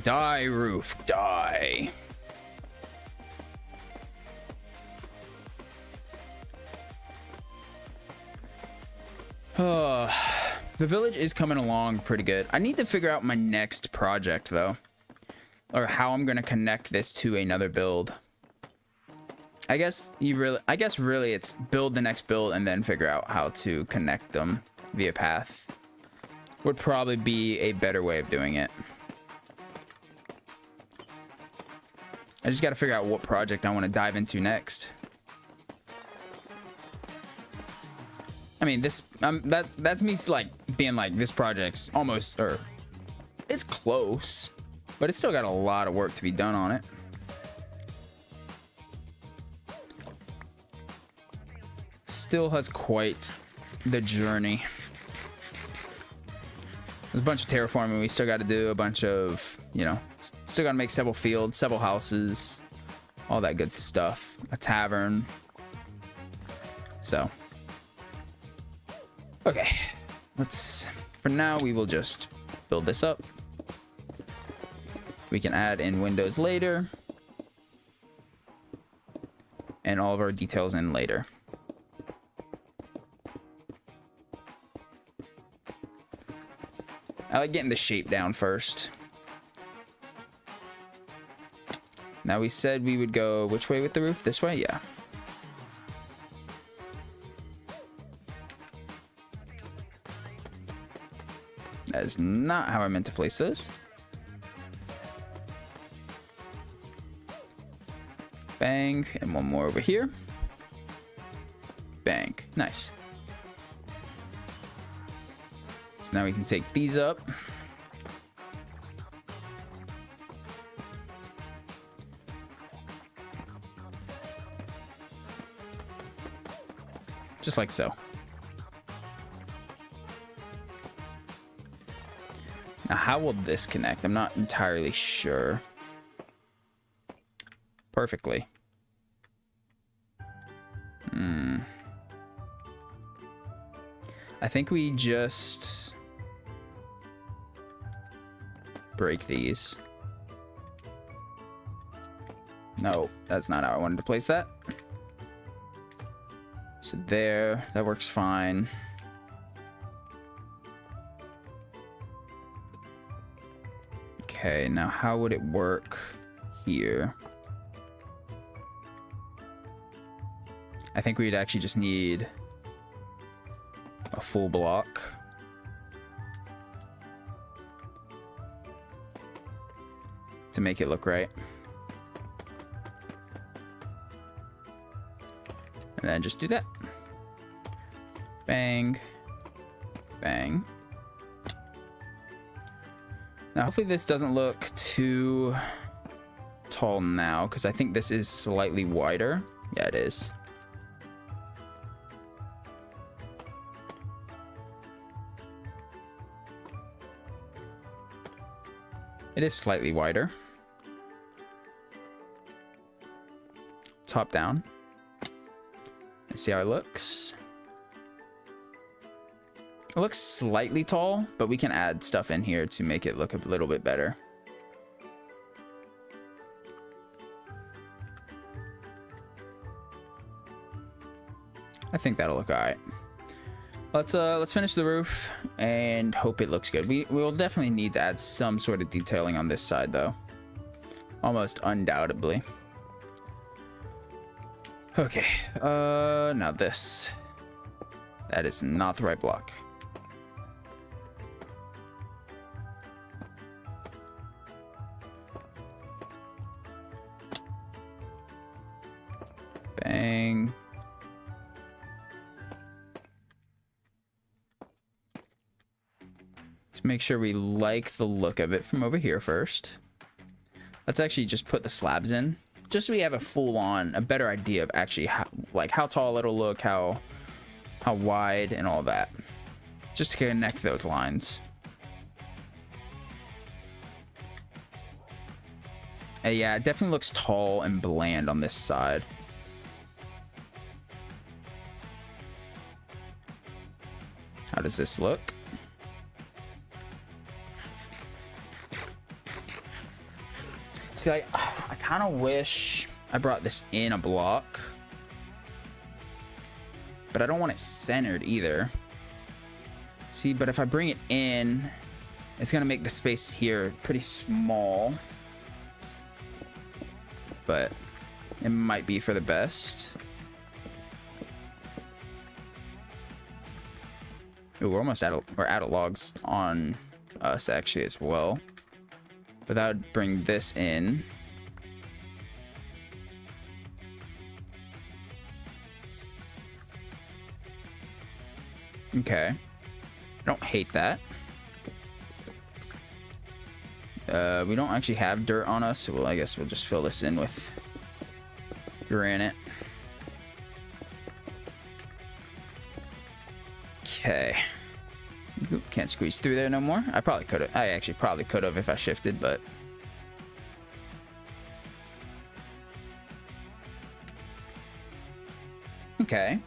Die, roof, die. Oh, the village is coming along pretty good. I need to figure out my next project, though. or how I'm gonna connect this to another build. I guess really it's build the next build and then figure out how to connect them via path. Would probably be a better way of doing it. I just got to figure out what project I want to dive into next. I mean, this that's me like being like this project's almost, or it's close, but it's still got a lot of work to be done on it. Still has quite the journey. There's a bunch of terraforming we still got to do, a bunch of, you know, still got to make several fields, several houses, all that good stuff, a tavern. So, okay, for now, we will just build this up. We can add in windows later, and all of our details in later. I like getting the shape down first. Now we said we would go which way with the roof? This way? Yeah. That is not how I meant to place this. Bang, and one more over here. Bang, nice. So now we can take these up. Just like so. Now, how will this connect? I'm not entirely sure. Perfectly. I think we just break these. No, that's not how I wanted to place that. So there, that works fine. Okay, now how would it work here? I think we'd actually just need a full block. To make it look right. And then just do that. Bang. Bang. Now, hopefully this doesn't look too tall now, because I think this is slightly wider. Yeah, it is. It is slightly wider. Top down. Let's see how it looks. It looks slightly tall, but we can add stuff in here to make it look a little bit better. I think that'll look all right. Let's finish the roof and hope it looks good. We will definitely need to add some sort of detailing on this side though. Almost undoubtedly. Okay, now this. That is not the right block. Bang. Let's make sure we like the look of it from over here first. Let's actually just put the slabs in, just so we have a better idea of actually how tall it'll look, how wide, and all that. Just to connect those lines. Yeah, it definitely looks tall and bland on this side. How does this look? See, I kind of wish I brought this in a block, but I don't want it centered either. See, but if I bring it in, it's gonna make the space here pretty small. but it might be for the best. Ooh, we're almost we're out of logs on us actually as well. But that would bring this in. Okay. I don't hate that. We don't actually have dirt on us, so I guess we'll just fill this in with granite. Okay. Oop, can't squeeze through there no more. I probably could have. I actually probably could have if I shifted, but... Okay.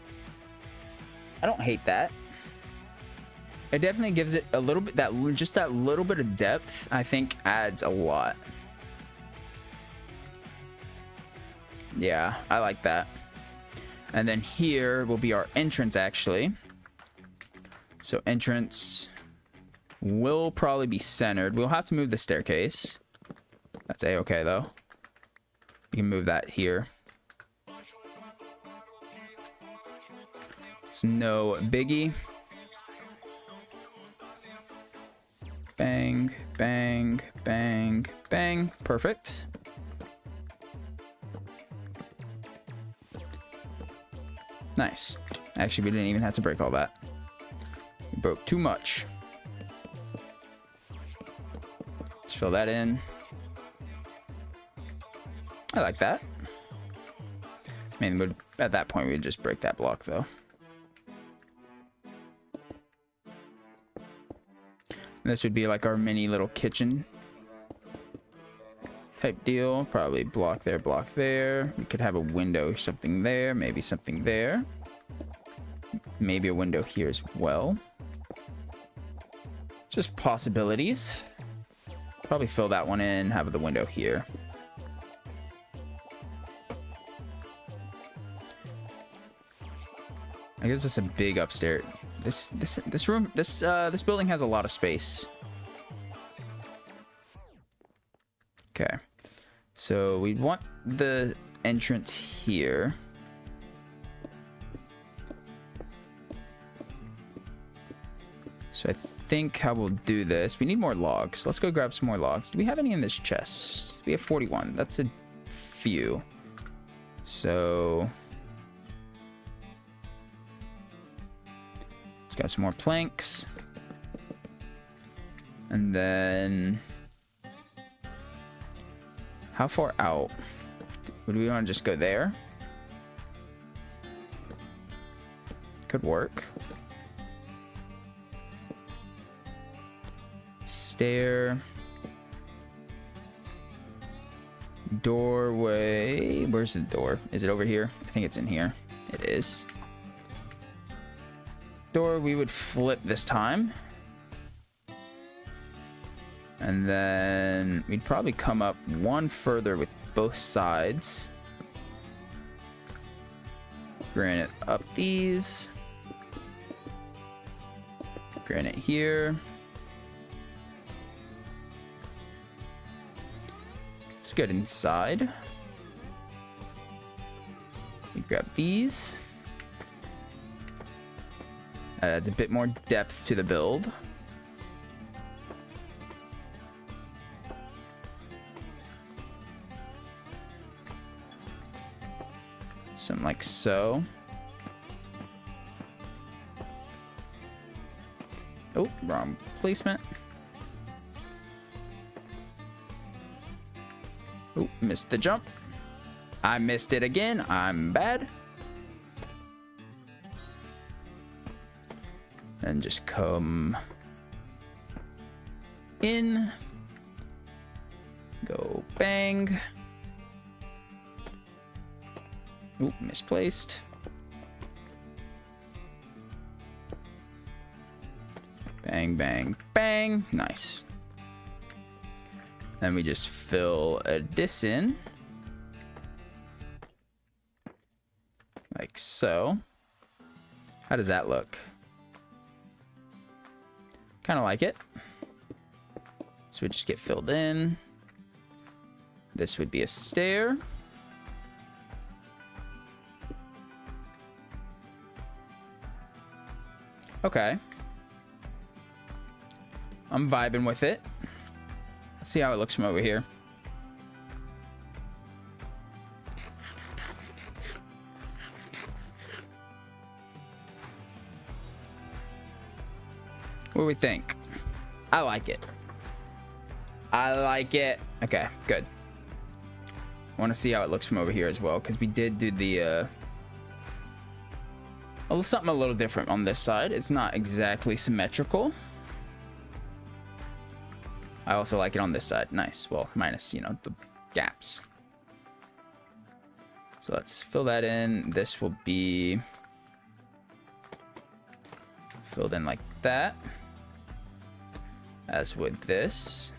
I don't hate that. It definitely gives it a little bit, just that little bit of depth, I think adds a lot. Yeah, I like that. And then here will be our entrance actually. So entrance will probably be centered. We'll have to move the staircase. That's a-okay though. We can move that here. It's no biggie. Bang, bang, bang, bang. Perfect. Nice. Actually, we didn't even have to break all that. We broke too much. Let's fill that in. I like that. I mean, at that point, we'd just break that block, though. This would be like our mini little kitchen type deal. Probably block there, block there. We could have a window, something there, maybe something there. Maybe a window here as well. Just possibilities. Probably fill that one in, have the window here. I guess it's a big upstairs. This building has a lot of space. Okay. So we want the entrance here. So I think how we'll do this, we need more logs. Let's go grab some more logs. Do we have any in this chest? We have 41. That's a few. So let's grab some more planks. And then how far out? Would we want to just go there? Could work. Stair. Doorway. Where's the door? Is it over here? I think it's in here. It is. Door we would flip this time. And then we'd probably come up one further with both sides. Granite up these. Granite here. Let's get inside. We grab these. Adds a bit more depth to the build. Something like so. Oh, wrong placement. Oh, missed the jump. I missed it again. I'm bad. And just come in. Go bang. Oop, misplaced. Bang, bang, bang. Nice. Then we just fill this in. Like so. How does that look? Kind of like it. So we just get filled in. This would be a stair. Okay. I'm vibing with it. Let's see how it looks from over here. What do we think? I like it. I like it. Okay, good. I want to see how it looks from over here as well, because we did do the something a little different on this side. It's not exactly symmetrical. I also like it on this side. Nice. Well, minus, you know, the gaps. So let's fill that in. This will be filled in like that. As with this.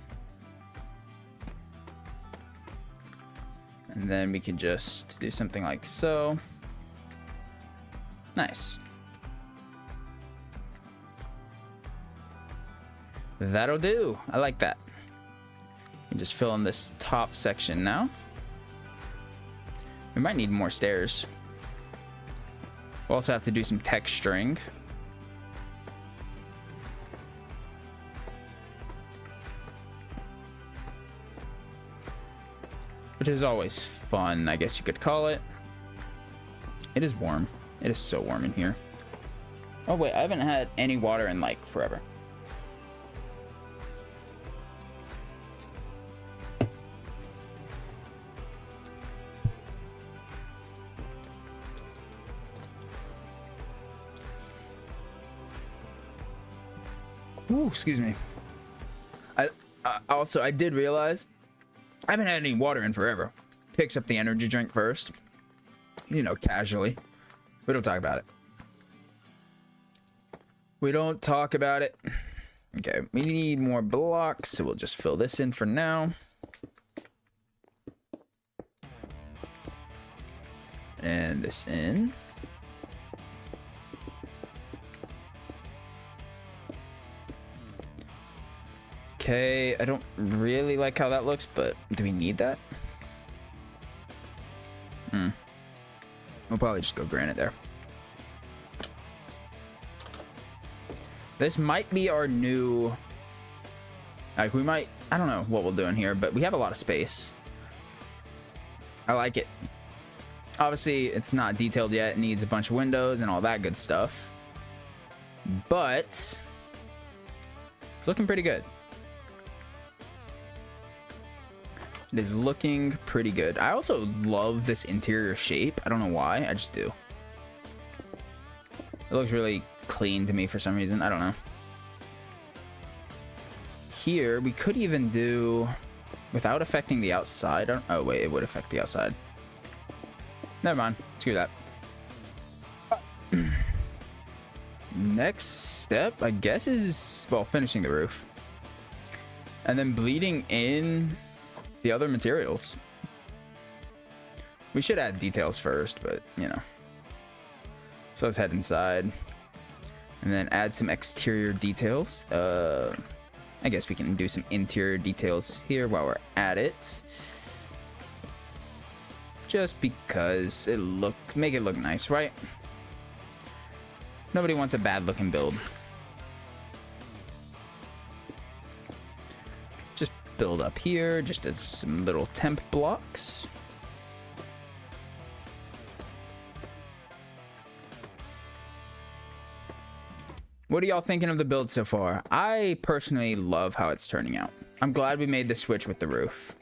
And then we can just do something like so. Nice. That'll do. I like that. And just fill in this top section now. We might need more stairs. We'll also have to do some texturing. Which is always fun, I guess you could call it. It is warm. It is so warm in here. Oh wait, I haven't had any water in like forever. Ooh, excuse me. I did realize I haven't had any water in forever. Picks up the energy drink first. You know, casually. We don't talk about it. We don't talk about it. Okay, we need more blocks, so we'll just fill this in for now. And this in. Okay, I don't really like how that looks, but do we need that? We'll probably just go granite there. This might be our new... Like, we might... I don't know what we'll do in here, but we have a lot of space. I like it. Obviously, it's not detailed yet. It needs a bunch of windows and all that good stuff. But... it's looking pretty good. It is looking pretty good. I also love this interior shape. I don't know why. I just do. It looks really clean to me for some reason. I don't know. Here, we could even do... without affecting the outside. Oh, wait. It would affect the outside. Never mind. Screw that. Next step, I guess, is... well, finishing the roof. And then bleeding in... the other materials. We should add details first, but you know. So let's head inside and then add some exterior details. I guess we can do some interior details here while we're at it. Just because make it look nice, right? Nobody wants a bad looking build. Build up here just as some little temp blocks. What are y'all thinking of the build so far? I personally love how it's turning out. I'm glad we made the switch with the roof.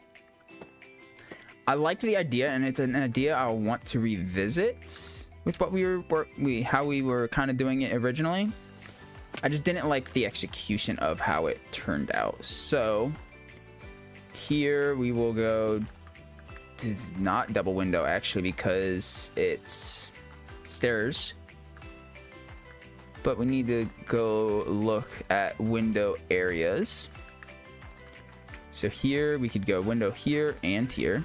I like the idea, and it's an idea I want to revisit with what how we were kind of doing it originally. I just didn't like the execution of how it turned out. So here we will go to not double window actually, because it's stairs, but we need to go look at window areas. So here we could go window here and here,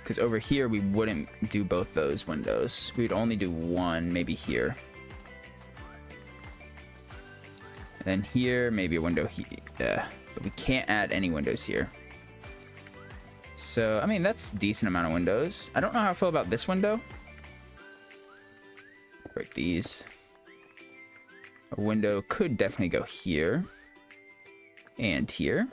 because over here we wouldn't do both those windows. We'd only do one, maybe here, and then here maybe a window here. But we can't add any windows here. So, I mean, that's a decent amount of windows. I don't know how I feel about this window. Break these. A window could definitely go here and here.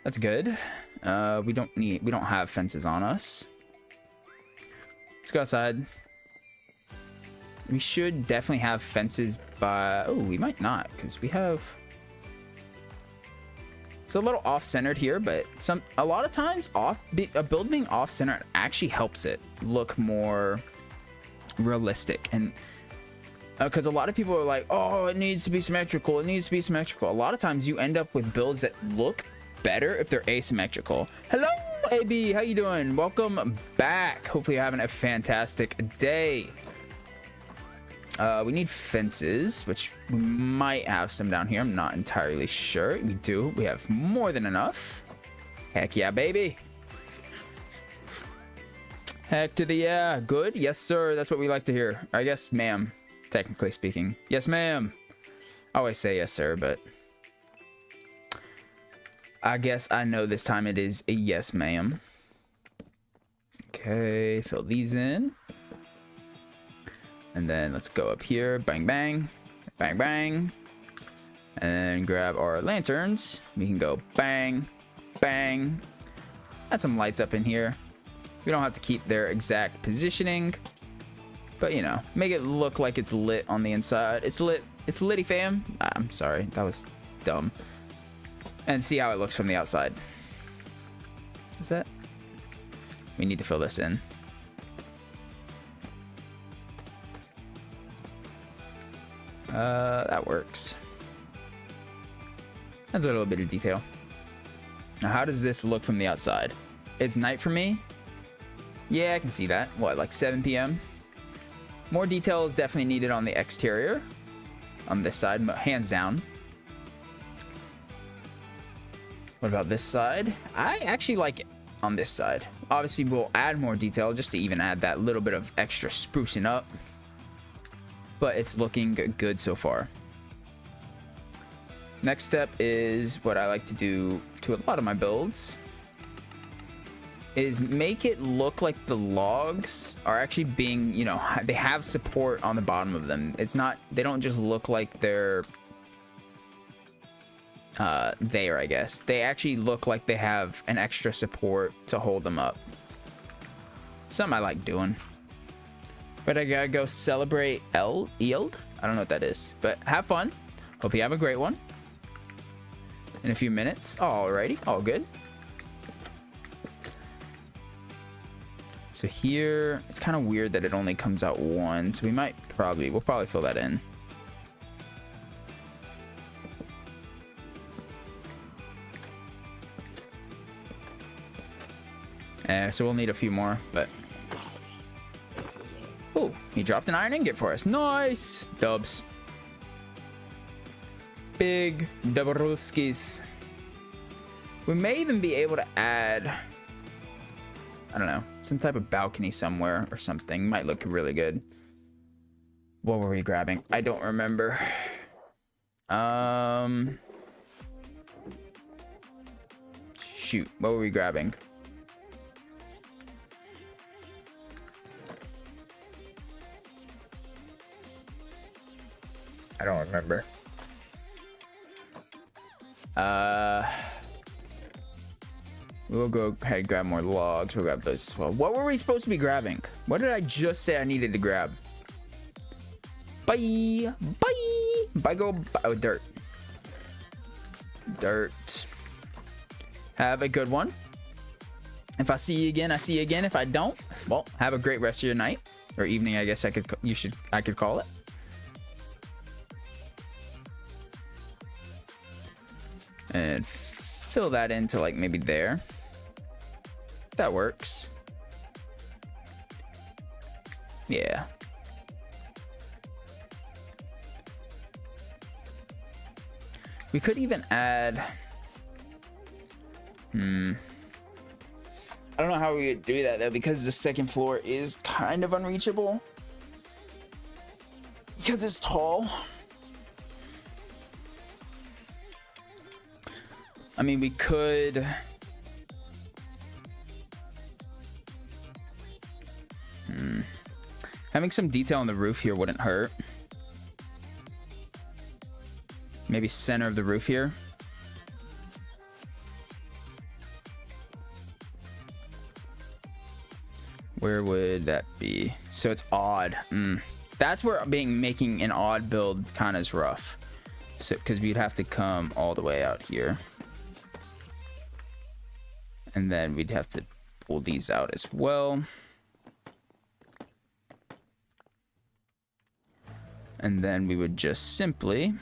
That's good. We don't have fences on us. Let's go outside. We should definitely have fences by... Oh, we might not, because we have... It's a little off-centered here, but a lot of times a build being off-centered actually helps it look more realistic. And because a lot of people are like, oh, it needs to be symmetrical, it needs to be symmetrical. A lot of times you end up with builds that look better if they're asymmetrical. Hello, AB, how you doing? Welcome back. Hopefully you're having a fantastic day. We need fences, which we might have some down here. I'm not entirely sure. We do. We have more than enough. Heck yeah, baby. Heck to the yeah. Good. Yes, sir. That's what we like to hear. I guess, ma'am, technically speaking. Yes, ma'am. I always say yes, sir, but I guess I know this time it is a yes, ma'am. Okay, fill these in. And then let's go up here. Bang, bang. Bang, bang. And then grab our lanterns. We can go bang, bang. Add some lights up in here. We don't have to keep their exact positioning. But, you know, make it look like it's lit on the inside. It's lit. It's litty, fam. I'm sorry. That was dumb. And see how it looks from the outside. Is that? We need to fill this in. That works. That's a little bit of detail. Now, how does this look from the outside? It's night for me. Yeah, I can see that. What, like 7 p.m.? More detail is definitely needed on the exterior. On this side, hands down. What about this side? I actually like it on this side. Obviously, we'll add more detail just to even add that little bit of extra sprucing up. But it's looking good so far. Next step is what I like to do to a lot of my builds, is make it look like the logs are actually being, you know, they have support on the bottom of them. It's not, they don't just look like they're there, I guess. They actually look like they have an extra support to hold them up. Something I like doing. But I gotta go celebrate Eeld. I don't know what that is, but have fun. Hope you have a great one. In a few minutes. Alrighty, all good. So here, it's kind of weird that it only comes out one. So we'll probably fill that in. So we'll need a few more, but. Oh, he dropped an iron ingot for us. Nice. Dubs. Big Dabrowskis. We may even be able to add, I don't know, some type of balcony somewhere or something. Might look really good. What were we grabbing? I don't remember. Shoot, what were we grabbing? I don't remember. We'll go ahead and grab more logs. We'll grab those as well. What were we supposed to be grabbing? What did I just say I needed to grab? Bye. Bye. Bye, go. Oh, dirt. Dirt. Have a good one. If I see you again, I see you again. If I don't, well, have a great rest of your night or evening. I guess I could call it. And fill that into like maybe there. That works. Yeah. We could even add. I don't know how we would do that though, because the second floor is kind of unreachable. Because it's tall. I mean, we could. Having some detail on the roof here wouldn't hurt. Maybe center of the roof here. Where would that be? So it's odd. That's where making an odd build kind of is rough. So because we'd have to come all the way out here. And then we'd have to pull these out as well. And then we would just simply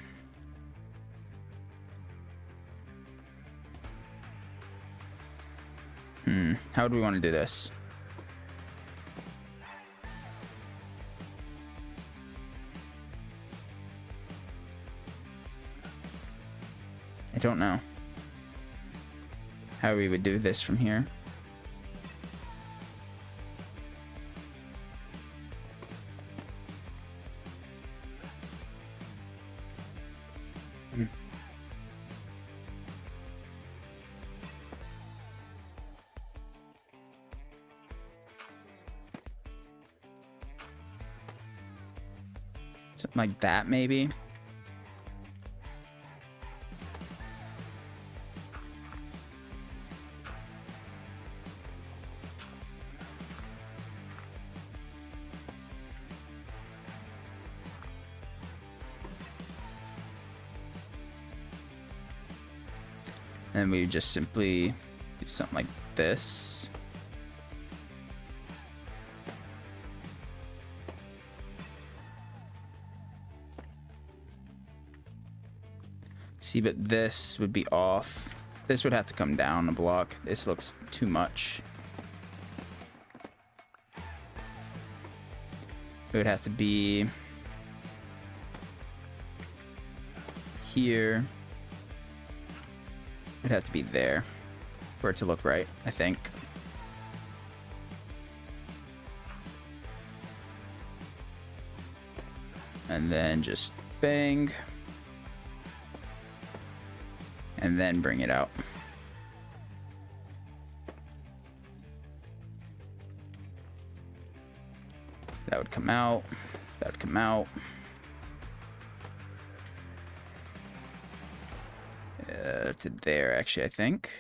how do we want to do this? I don't know how we would do this from here. Something like that, maybe. And we just simply do something like this. See, but this would be off. This would have to come down a block. This looks too much. It would have to be here. It'd have to be there for it to look right, I think. And then just bang. And then bring it out. That would come out. That would come out. To there, actually, I think.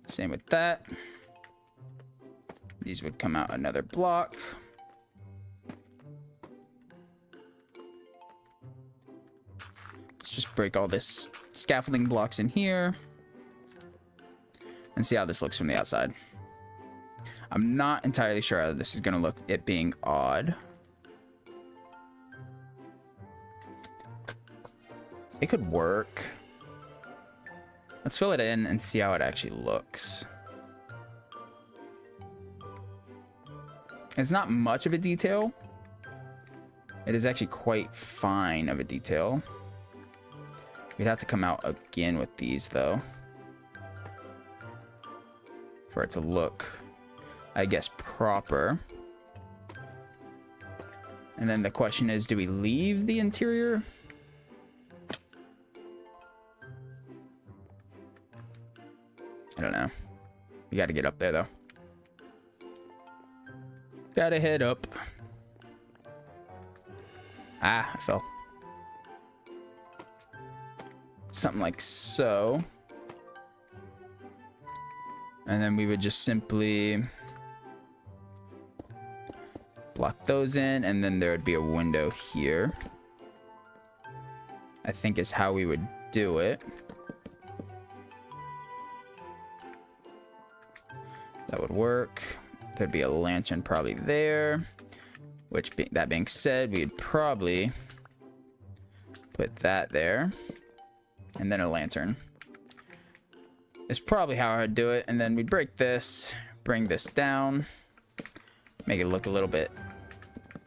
Same with that. These would come out another block. Let's just break all this scaffolding blocks in here and see how this looks from the outside. I'm not entirely sure how this is going to look, it being odd. It could work. Let's fill it in and see how it actually looks. It's not much of a detail. It is actually quite fine of a detail. We'd have to come out again with these, though, for it to look, I guess, proper. And then the question is, do we leave the interior? I don't know. We got to get up there, though. Gotta head up. Ah, I fell. Something like so. And then we would just simply block those in, and then there would be a window here. I think is how we would do it. That would work. There'd be a lantern probably there. That being said, we'd probably put that there. And then a lantern. Is probably how I'd do it. And then we'd break this. Bring this down. Make it look a little bit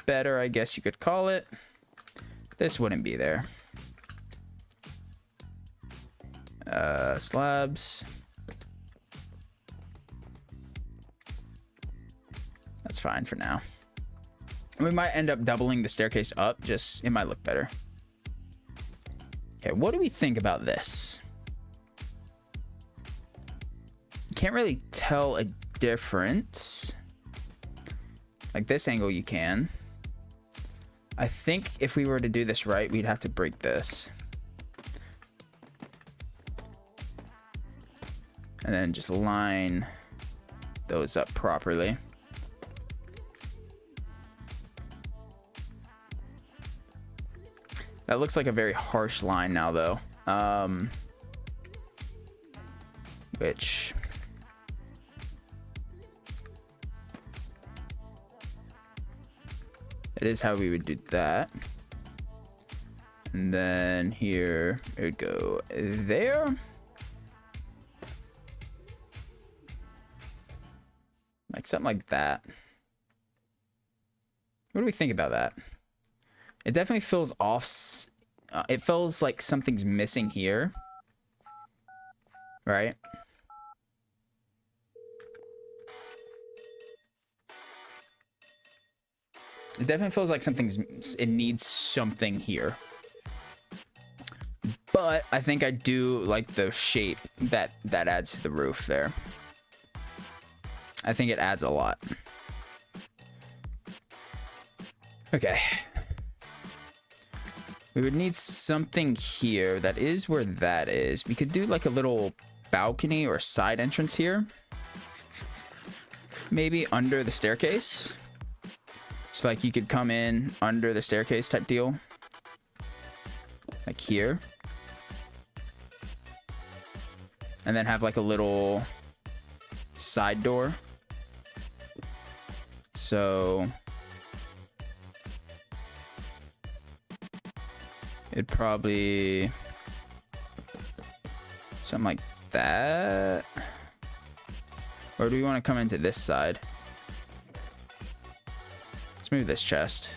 better, I guess you could call it. This wouldn't be there. Slabs. That's fine for now. We might end up doubling the staircase up. Just, it might look better. Okay, what do we think about this? can't really tell a difference. Like this angle you can. I think if we were to do this right, we'd have to break this. And then just line those up properly. That looks like a very harsh line now, though. Which... it is how we would do that. And then here, it would go there. Like something like that. What do we think about that? It definitely feels off. It feels like something's missing here. Right? It definitely feels like it needs something here. But I think I do like the shape that adds to the roof there. I think it adds a lot. Okay. We would need something here. That is where that is. We could do like a little balcony or side entrance here. Maybe under the staircase. So like you could come in under the staircase type deal. Like here. And then have like a little side door. So it'd probably something like that. Or do we want to come into this side? Let's move this chest.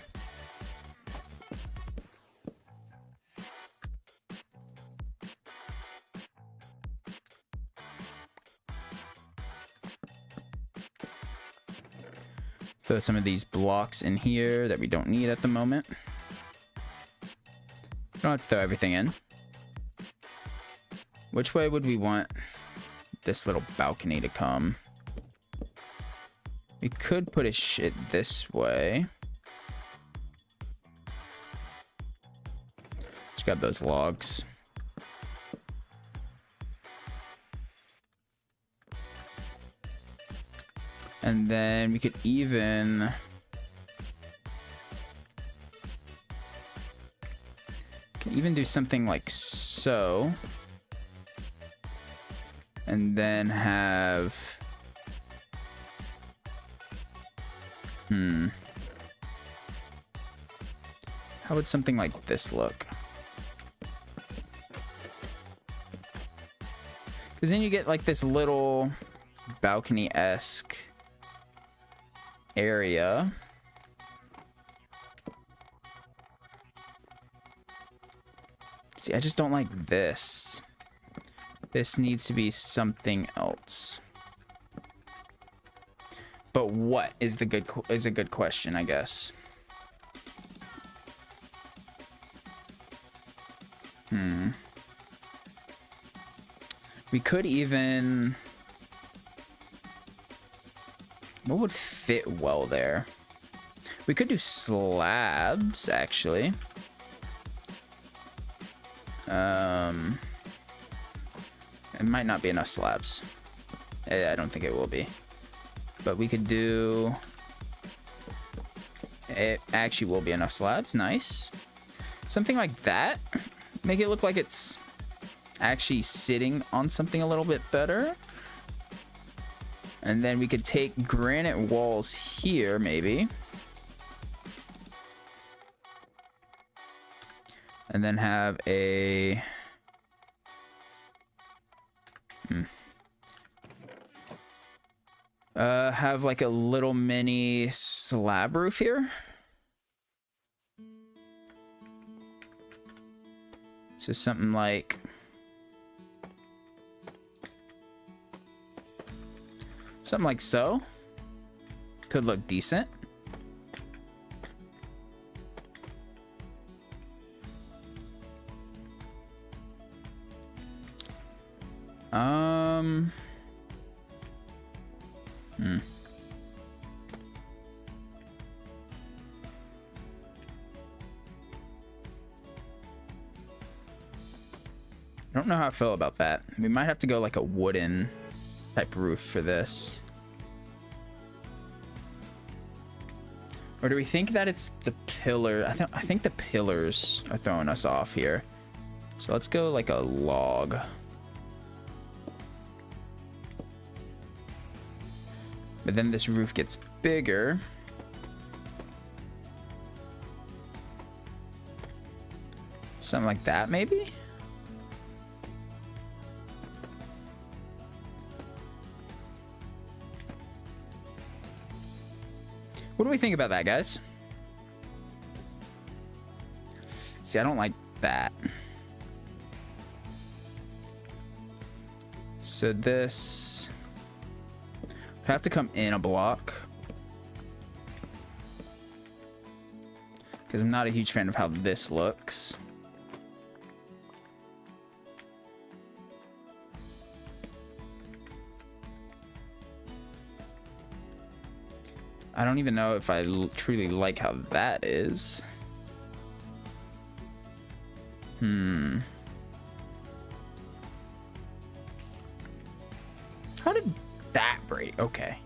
Throw some of these blocks in here that we don't need at the moment. Don't have to throw everything in. Which way would we want this little balcony to come? We could put it this way. Let's grab those logs. And then we could even... do something like so. And then have... how would something like this look? Because then you get like this little balcony-esque area. See, I just don't like this. This needs to be something else. But what is a good question, I guess. We could even... what would fit well there? We could do slabs, actually. It might not be enough slabs. I don't think it will be. But we could do... it actually will be enough slabs. Nice. Something like that. Make it look like it's actually sitting on something a little bit better. And then we could take granite walls here, maybe. And then have a... have like a little mini slab roof here. So something like... something like so. Could look decent. I don't know how I feel about that. We might have to go like a wooden type roof for this. Or do we think that it's the pillar? I think the pillars are throwing us off here. So let's go like a log. But then this roof gets bigger. Something like that, maybe? What do we think about that, guys? See, I don't like that. So this would have to come in a block. Because I'm not a huge fan of how this looks. I don't even know if I truly like how that is. How did that break? Okay.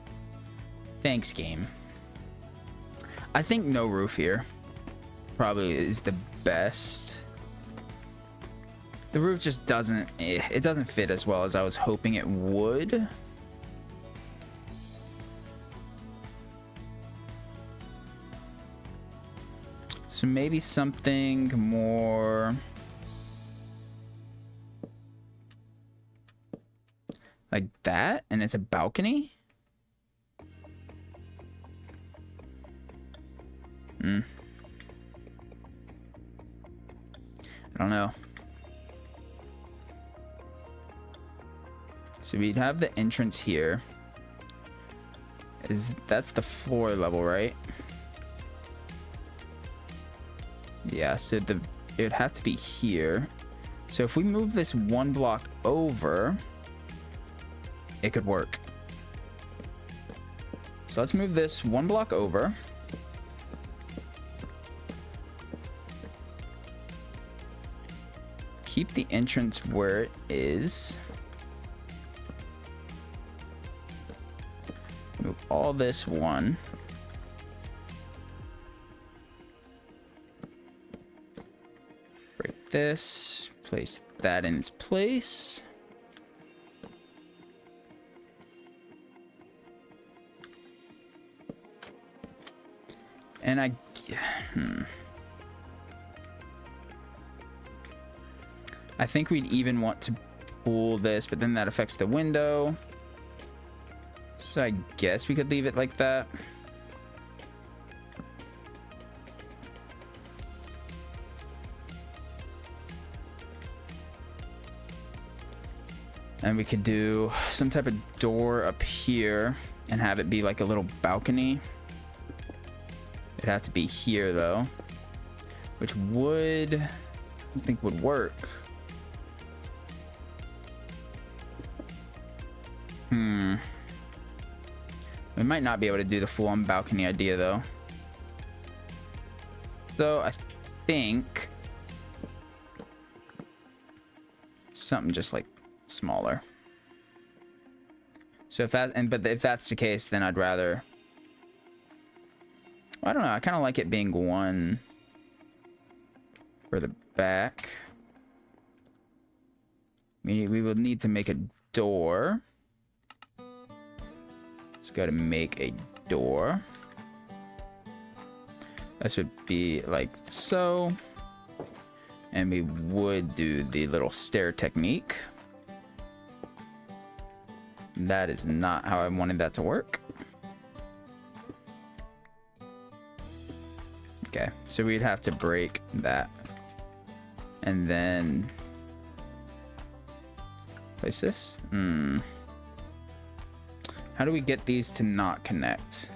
Thanks, game. I think no roof here probably is the best. The roof just doesn't, it doesn't fit as well as I was hoping it would. So maybe something more like that, and it's a balcony. I don't know. So we'd have the entrance here. That's the floor level, right? Yeah, so it would have to be here. So if we move this one block over, it could work. So let's move this one block over. Keep the entrance where it is. Move all this one. Break this. Place that in its place. And I think we'd even want to pull this, but then that affects the window. So I guess we could leave it like that. And we could do some type of door up here and have it be like a little balcony. It'd have to be here though, which I think would work. We might not be able to do the full-on balcony idea though. So I think something just like smaller. So if that's the case, then I'd rather, I don't know, I kind of like it being one for the back. We will need to make a door. Let's go to make a door. This would be like so. And we would do the little stair technique. That is not how I wanted that to work. Okay, so we'd have to break that. And then place this. How do we get these to not connect?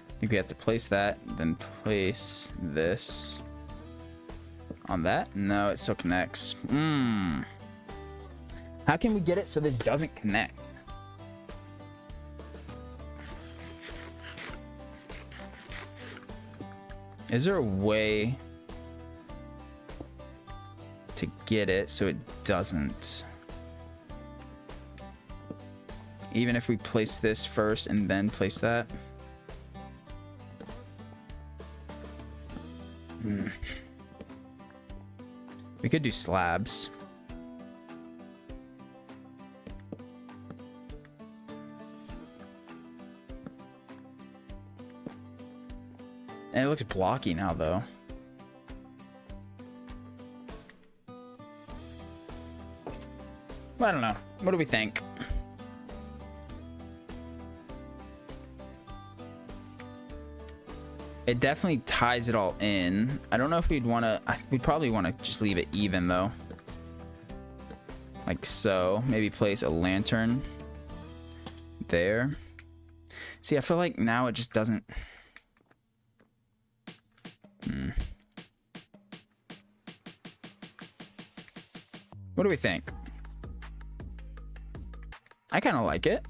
I think we have to place that, then place this on that. No, it still connects. How can we get it so this doesn't connect? Is there a way to get it so it doesn't? Even if we place this first and then place that? We could do slabs. And it looks blocky now, though. I don't know. What do we think? It definitely ties it all in. I don't know if we'd want to... We'd probably want to just leave it even, though. Like so. Maybe place a lantern there. See, I feel like now it just doesn't... What do we think? I kind of like it.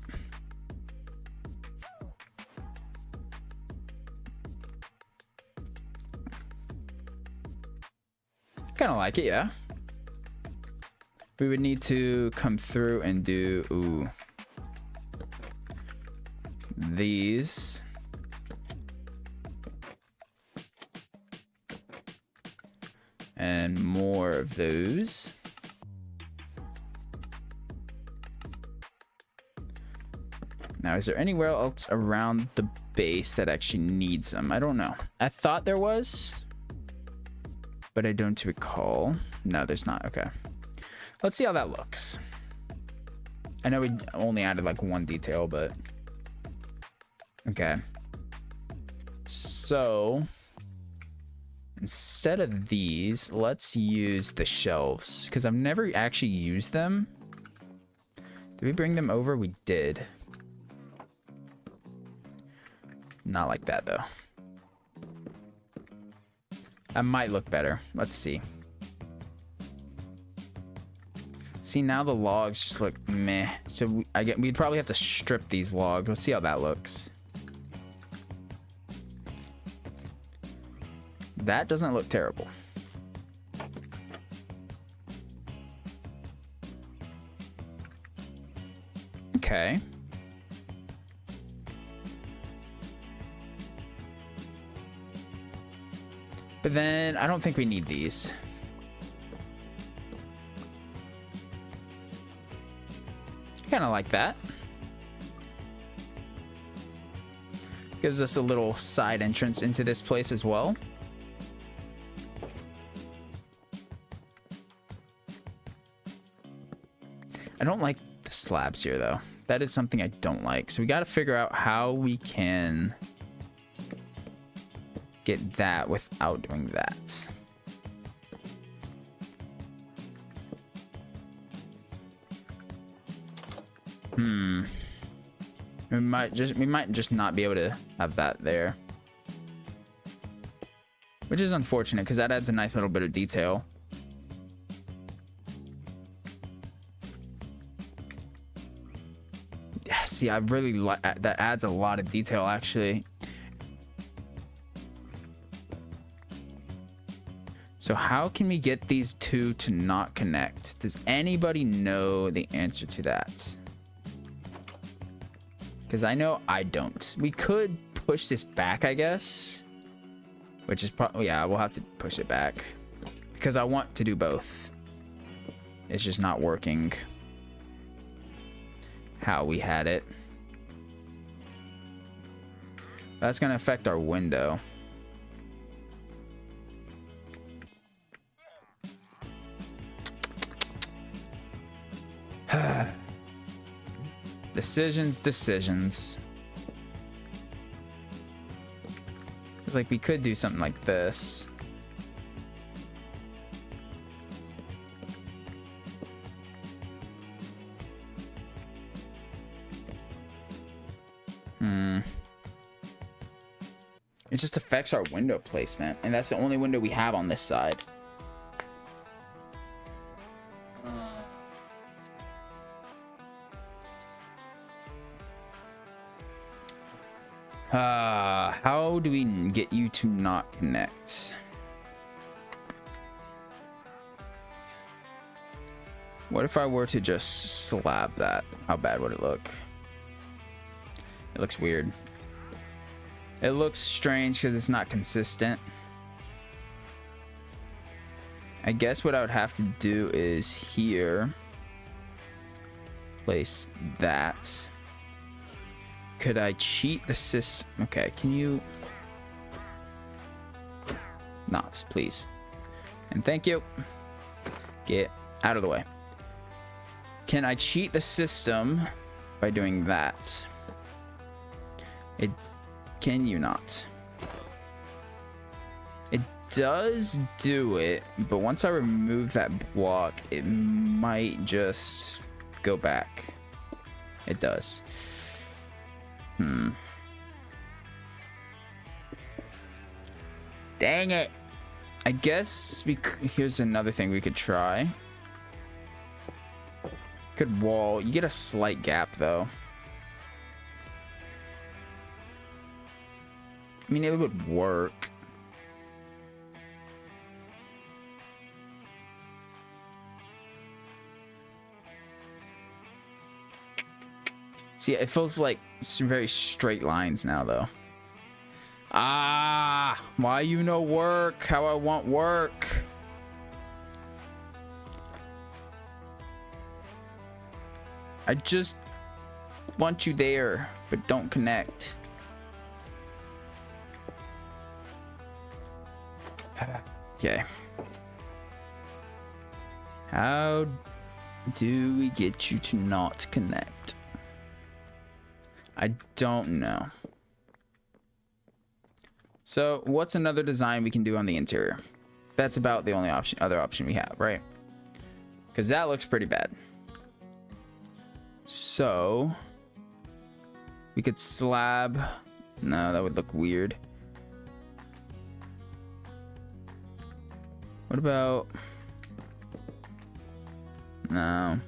Kind of like it, yeah. We would need to come through and do these. And more of those. Now, is there anywhere else around the base that actually needs them? I don't know. I thought there was, but I don't recall. No, there's not. Okay. Let's see how that looks. I know we only added like one detail, but okay. So instead of these, let's use the shelves because I've never actually used them. Did we bring them over? We did. Not like that though. That might look better. Let's see. See, now the logs just look meh. So we'd probably have to strip these logs. Let's see how that looks. That doesn't look terrible. Okay. But then I don't think we need these. Kind of like that. Gives us a little side entrance into this place as well. I don't like the slabs here though. That is something I don't like. So we got to figure out how we can get that without doing that. We might just not be able to have that there. Which is unfortunate because that adds a nice little bit of detail. Yeah, see, I really like that. Adds a lot of detail actually. So how can we get these two to not connect? Does anybody know the answer to that? Because I know I don't. We could push this back, I guess. Which is probably, yeah, we'll have to push it back. Because I want to do both. It's just not working how we had it. That's going to affect our window. Decisions. It's like we could do something like this. It just affects our window placement, and that's the only window we have on this side. How do we get you to not connect? What if I were to just slab that? How bad would it look? It looks weird. It looks strange because it's not consistent. I guess what I would have to do is here place that. Could I cheat the system? Okay, can you not, please? And thank you. Get out of the way. Can I cheat the system by doing that? Can you not? It does do it, but once I remove that block, it might just go back. It does. Dang it. I guess here's another thing we could try. Could wall. You get a slight gap though. I mean, it would work. See, it feels like very straight lines now, though. Ah, why you no work? How I want work. I just want you there, but don't connect. Okay. How do we get you to not connect? I don't know. So what's another design we can do on the interior? That's about the only other option we have, right? Because that looks pretty bad. So we could slab. No, that would look weird. What about... No.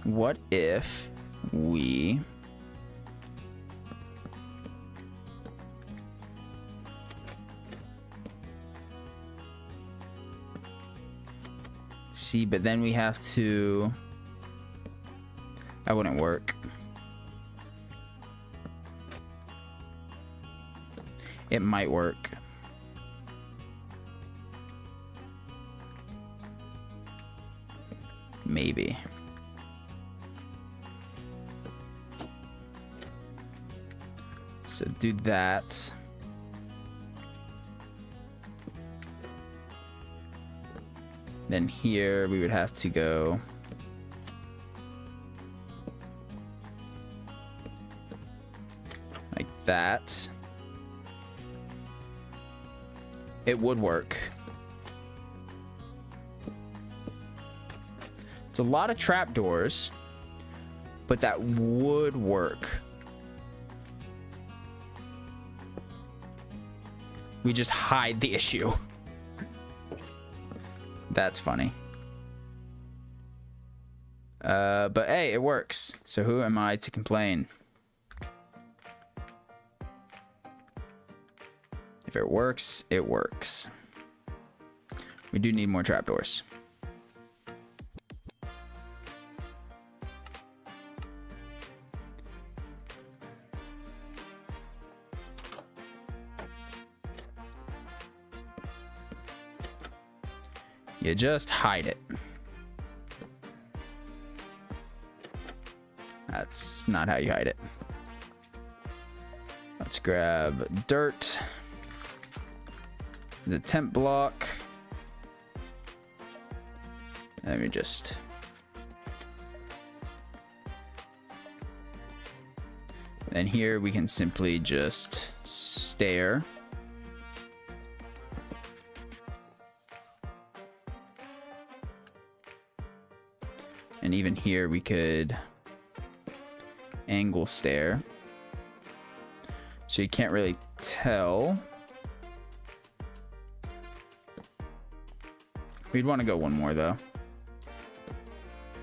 What if we... See, but then we have to... That wouldn't work. It might work. Maybe. So do that. Then here we would have to go like that. It would work. It's a lot of trapdoors, but that would work. We just hide the issue. That's funny. But hey, it works. So who am I to complain? If it works, it works. We do need more trapdoors. You just hide it. That's not how you hide it. Let's grab dirt. The temp block. Let me just... Then here we can simply just stair. And even here we could angle stair. So you can't really tell. We'd want to go one more though.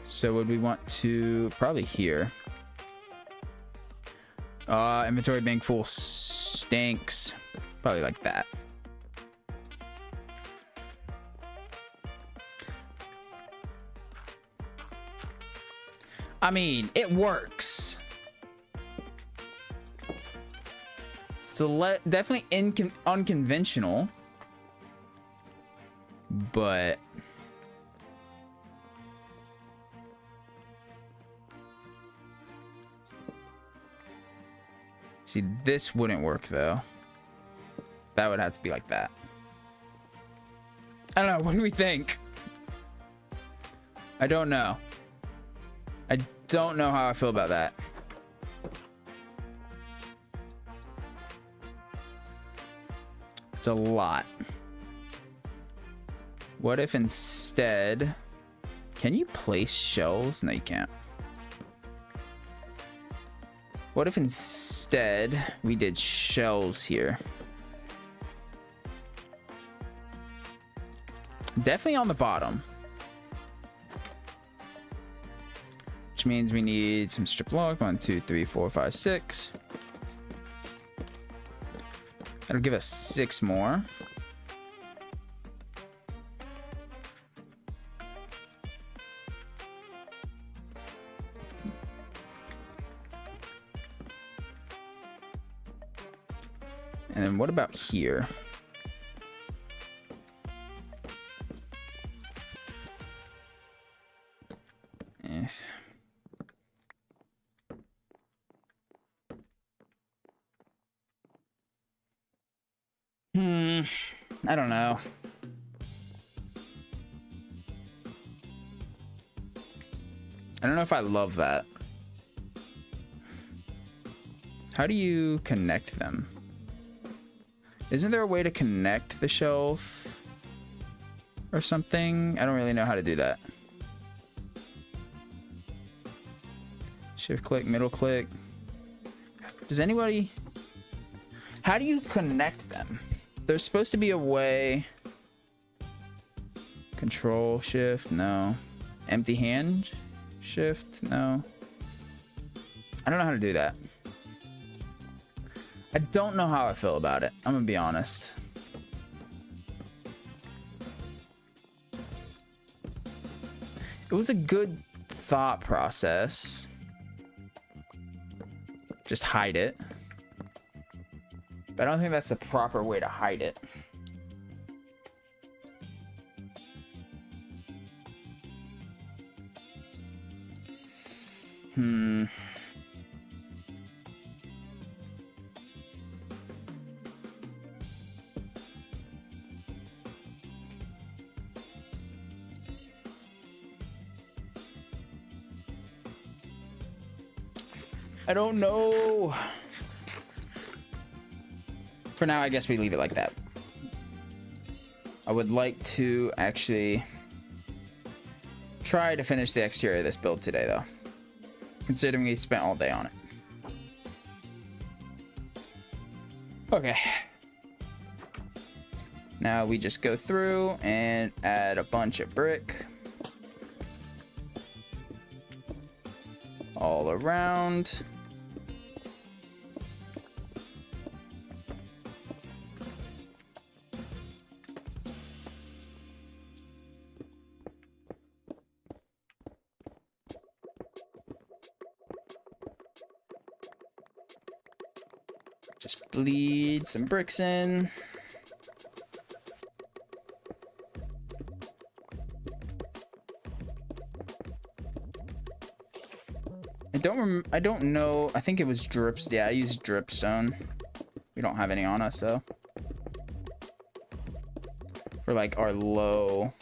So would we want to probably here? Inventory being full stinks. Probably like that. I mean, it works. It's definitely unconventional, but see, this wouldn't work though. That would have to be like that. I don't know. What do we think? I don't know. I don't know how I feel about that. It's a lot. What if instead... Can you place shelves? No, you can't. What if instead we did shelves here? Definitely on the bottom. Which means we need some strip log. 1, 2, 3, 4, 5, 6. That'll give us 6 more. And then what about here? I don't know. I don't know if I love that. How do you connect them? Isn't there a way to connect the shelf or something? I don't really know how to do that. Shift click, middle click. Does anybody... How do you connect them? There's supposed to be a way. Control shift, no. Empty hand shift, no. I don't know how to do that. I don't know how I feel about it. I'm gonna be honest. It was a good thought process. Just hide it. But I don't think that's the proper way to hide it. I don't know. For now, I guess we leave it like that. I would like to actually try to finish the exterior of this build today, though. Considering we spent all day on it. Okay. Now we just go through and add a bunch of brick. All around. Just bleed some bricks in. I don't know. I think it was drips. Yeah, I used dripstone. We don't have any on us though. For like our low.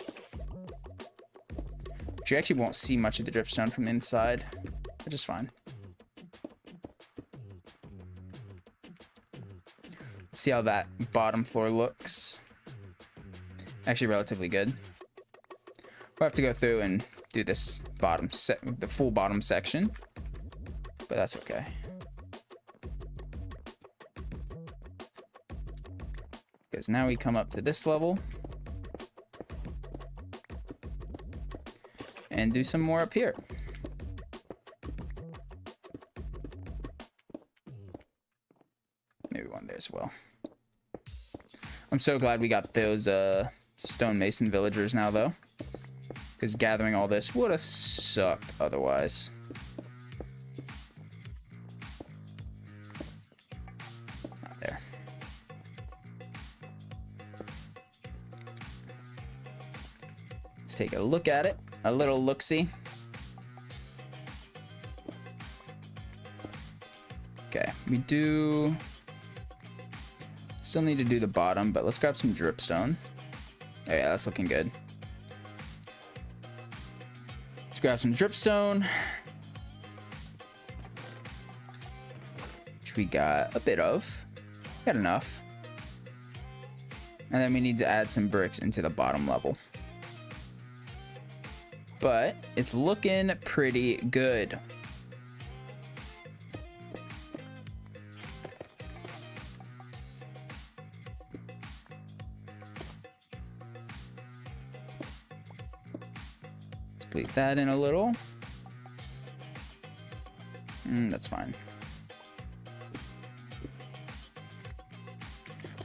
But you actually won't see much of the dripstone from the inside, which is fine. Let's see how that bottom floor looks. Actually, relatively good. We'll have to go through and do this bottom the full bottom section. But that's okay. Because now we come up to this level. and do some more up here. Maybe one there as well. I'm so glad we got those stonemason villagers now, though, because gathering all this would have sucked otherwise. Not there. Let's take a look at it. A little look-see. Okay, we do still need to do the bottom, but let's grab some dripstone. Oh yeah, that's looking good. Let's grab some dripstone, which we got a bit of. Got enough. And then we need to add some bricks into the bottom level. But it's looking pretty good. Bleed that in a little. That's fine.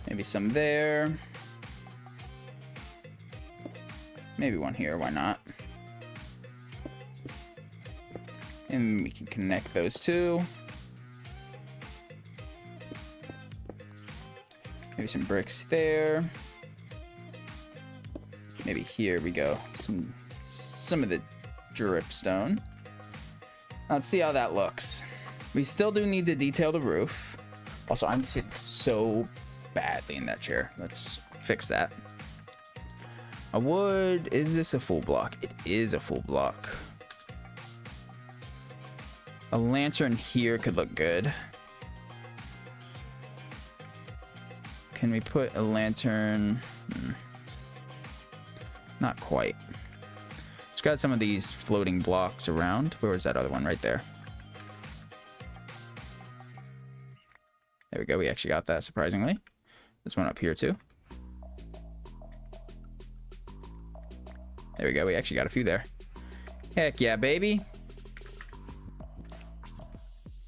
Maybe some there. Maybe one here, why not? And we can connect those two. Maybe some bricks there. Maybe here we go. Some of the dripstone. Let's see how that looks. We still do need to detail the roof. Also, I'm sitting so badly in that chair. Let's fix that. A wood, is this a full block? It is a full block. A lantern here could look good. Can we put a lantern? Not quite. Got some of these floating blocks around. Where was that other one? Right there. There we go. We actually got that, surprisingly. This one up here too. There we go. We actually got a few there. Heck yeah, baby.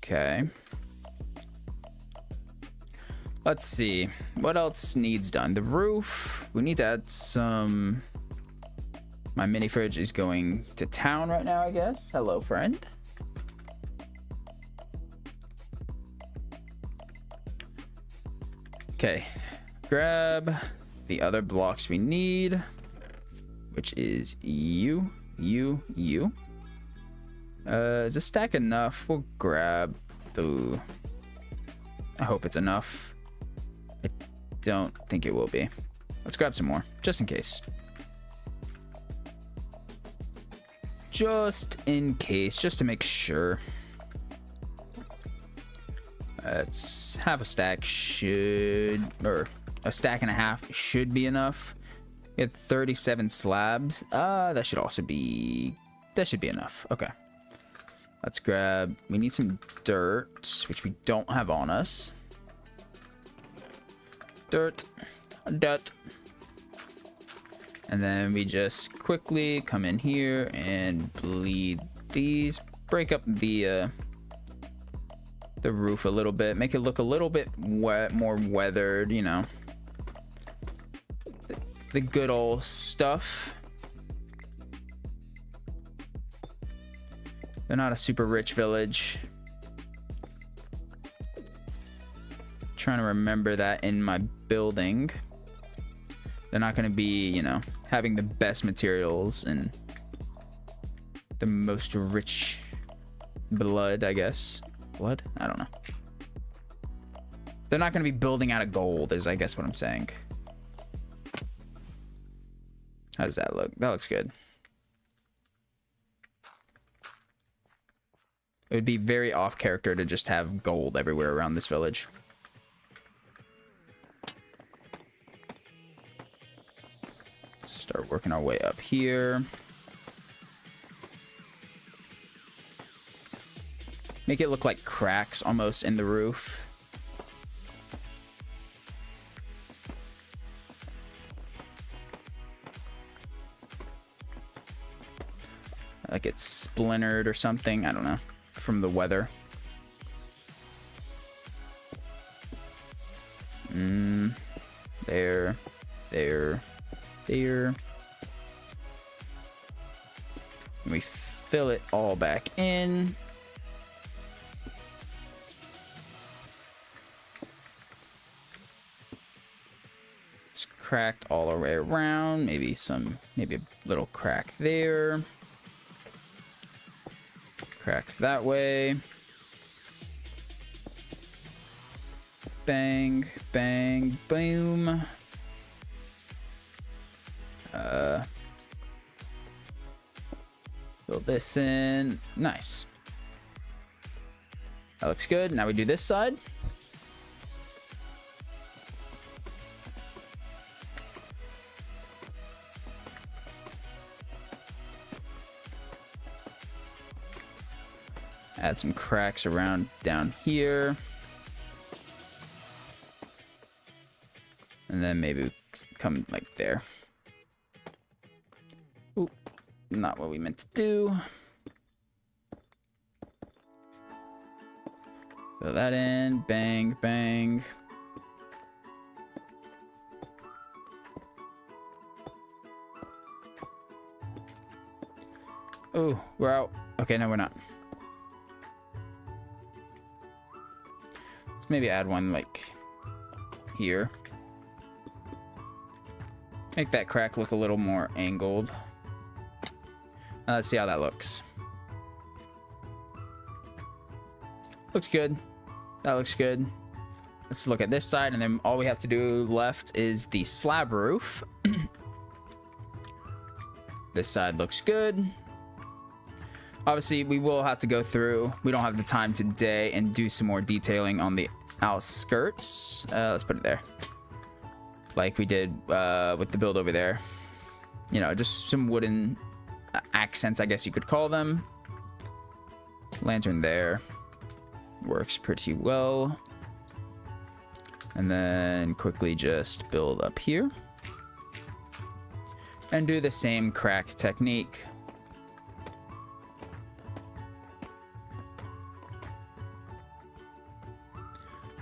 Okay. Let's see. What else needs done? The roof. We need to add some... My mini fridge is going to town right now, I guess. Hello, friend. Okay. Grab the other blocks we need, which is you. Is a stack enough? We'll grab the... I hope it's enough. I don't think it will be. Let's grab some more, just in case. Just in case, just to make sure. It's half a stack or a stack and a half should be enough. We had 37 slabs. That should be enough. Okay. Let's grab, we need some dirt, which we don't have on us. Dirt. And then we just quickly come in here and bleed these, break up the roof a little bit, make it look a little bit more weathered, you know. The good old stuff. They're not a super rich village. Trying to remember that in my building. They're not going to be, you know, having the best materials and the most rich blood, I guess. Blood? I don't know. They're not going to be building out of gold, is I guess what I'm saying. How does that look? That looks good. It would be very off character to just have gold everywhere around this village. Start working our way up here. Make it look like cracks almost in the roof. like it's splintered or something. I don't know, from the weather. There. And we fill it all back in. It's cracked all the way around. Maybe a little crack there. Cracked that way. Bang, bang, boom. Fill this in. Nice. That looks good. Now we do this side. Add some cracks around down here. And then maybe come like there. Ooh, not what we meant to do. Fill that in. Bang, bang. Oh, we're out. Okay, no, we're not. Let's maybe add one like here. Make that crack look a little more angled. Let's see how that looks. Looks good. That looks good. Let's look at this side, and then all we have to do left is the slab roof. This side looks good. Obviously, we will have to go through. We don't have the time today and do some more detailing on the outskirts. Let's put it there. Like we did with the build over there. You know, just some wooden accents, I guess you could call them. Lantern there. Works pretty well. And then quickly just build up here. And do the same crack technique.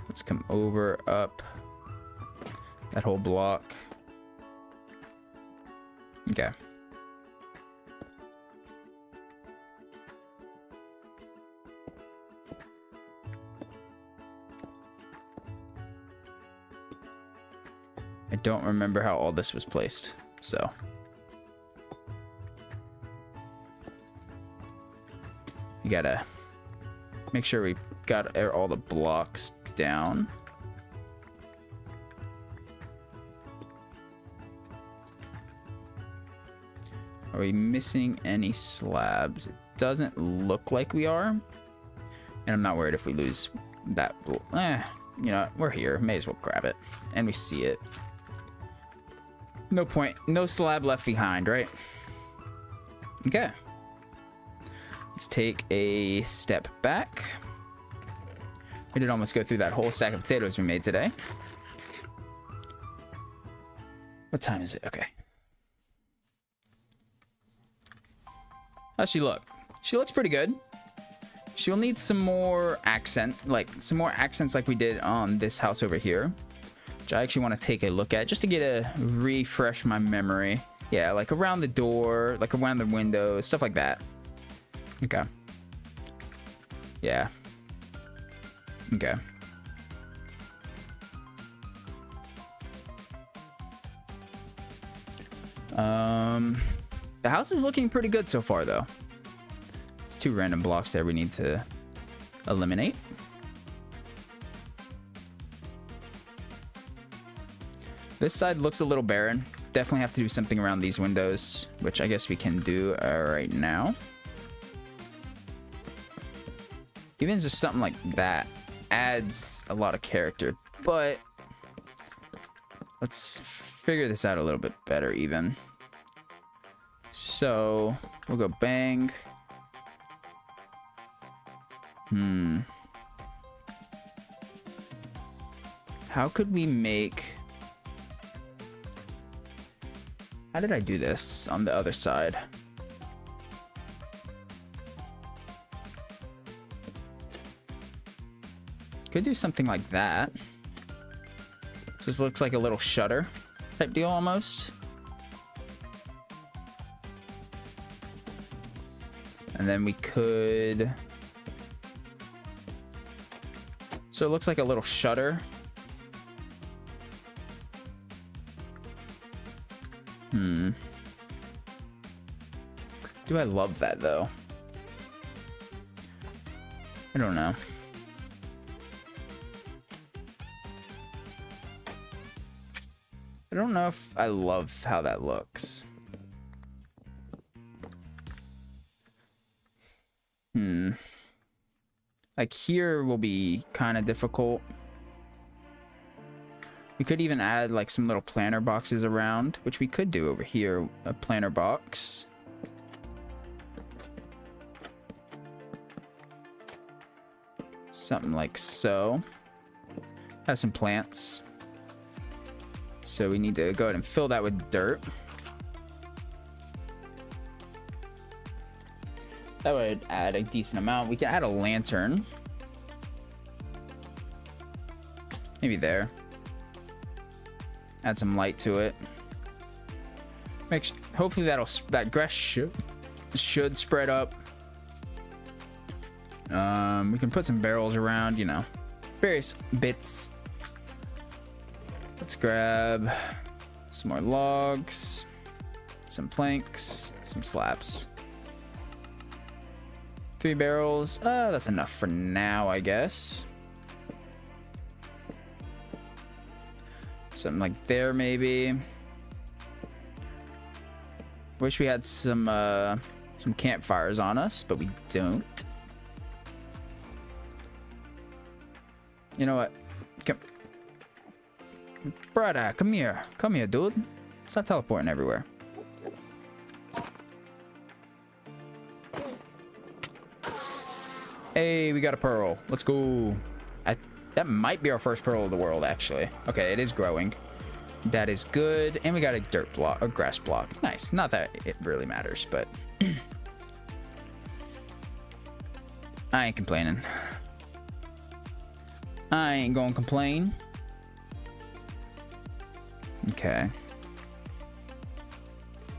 Let's come over, up. That whole block. Okay. I don't remember how all this was placed, so. You gotta make sure we got all the blocks down. Are we missing any slabs? It doesn't look like we are. And I'm not worried if we lose that. You know, we're here. May as well grab it. And we see it. No point. No slab left behind, right? Okay. Let's take a step back. We did almost go through that whole stack of potatoes we made today. What time is it? Okay. How's she look? She looks pretty good. She'll need some more accents like we did on this house over here, which I actually want to take a look at just to get a refresh my memory. Yeah, like around the door, like around the windows, stuff like that. Okay. Yeah. Okay. The house is looking pretty good so far, though. There's 2 random blocks there we need to eliminate. This side looks a little barren. Definitely have to do something around these windows, which I guess we can do right now. Even just something like that adds a lot of character, but let's figure this out a little bit better even. So we'll go bang. How could we make... How did I do this on the other side? Could do something like that. So this looks like a little shutter type deal almost. And then we could... So it looks like a little shutter. Do I love that though? I don't know. I don't know if I love how that looks. Like here will be kind of difficult. We could even add like some little planter boxes around, which we could do over here. A planter box. Something like so. Have some plants. So we need to go ahead and fill that with dirt. That would add a decent amount. We can add a lantern. Maybe there. Add some light to it. Hopefully that grass should spread up. We can put some barrels around, you know, various bits. Let's grab some more logs, some planks, some slabs. 3 barrels. That's enough for now, I guess. Something like there, maybe. Wish we had some campfires on us, but we don't. You know what? Come, brother, come here. Come here, dude. Stop teleporting everywhere. Hey, we got a pearl. Let's go. That might be our first pearl of the world, actually. Okay, it is growing. That is good. And we got a dirt block, or grass block. Nice. Not that it really matters, but I ain't complaining. I ain't gonna complain. Okay.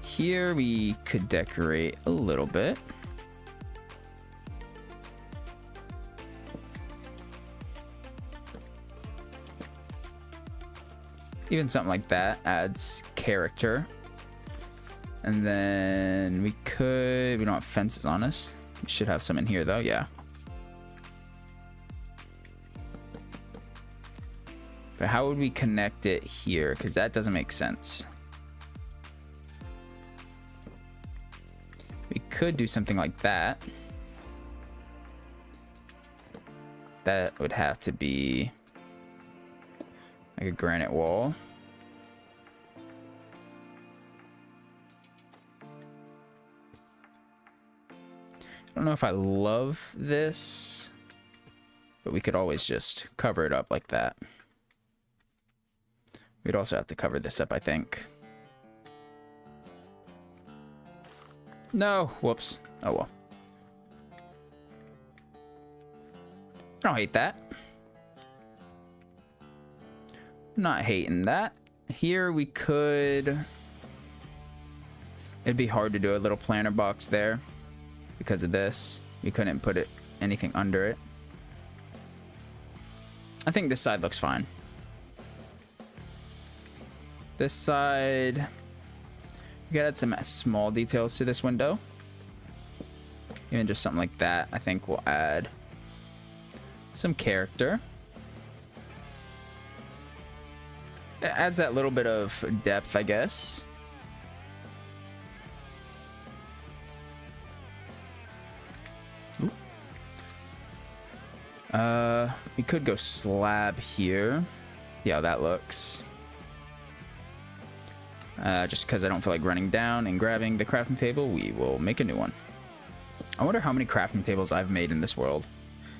Here we could decorate a little bit. Even something like that adds character. And then we don't have fences on us. We should have some in here though, yeah. But how would we connect it here? Because that doesn't make sense. We could do something like that. That would have to be like a granite wall. I don't know if I love this, but we could always just cover it up like that. We'd also have to cover this up, I think. No, whoops. Oh well. I don't hate that. Not hating that. Here we could... It'd be hard to do a little planter box there because of this. We couldn't put anything under it. I think this side looks fine. This side, we gotta add some small details to this window. Even just something like that, I think will add some character. It adds that little bit of depth, I guess. We could go slab here. See how that looks. Just because I don't feel like running down and grabbing the crafting table, we will make a new one. I wonder how many crafting tables I've made in this world.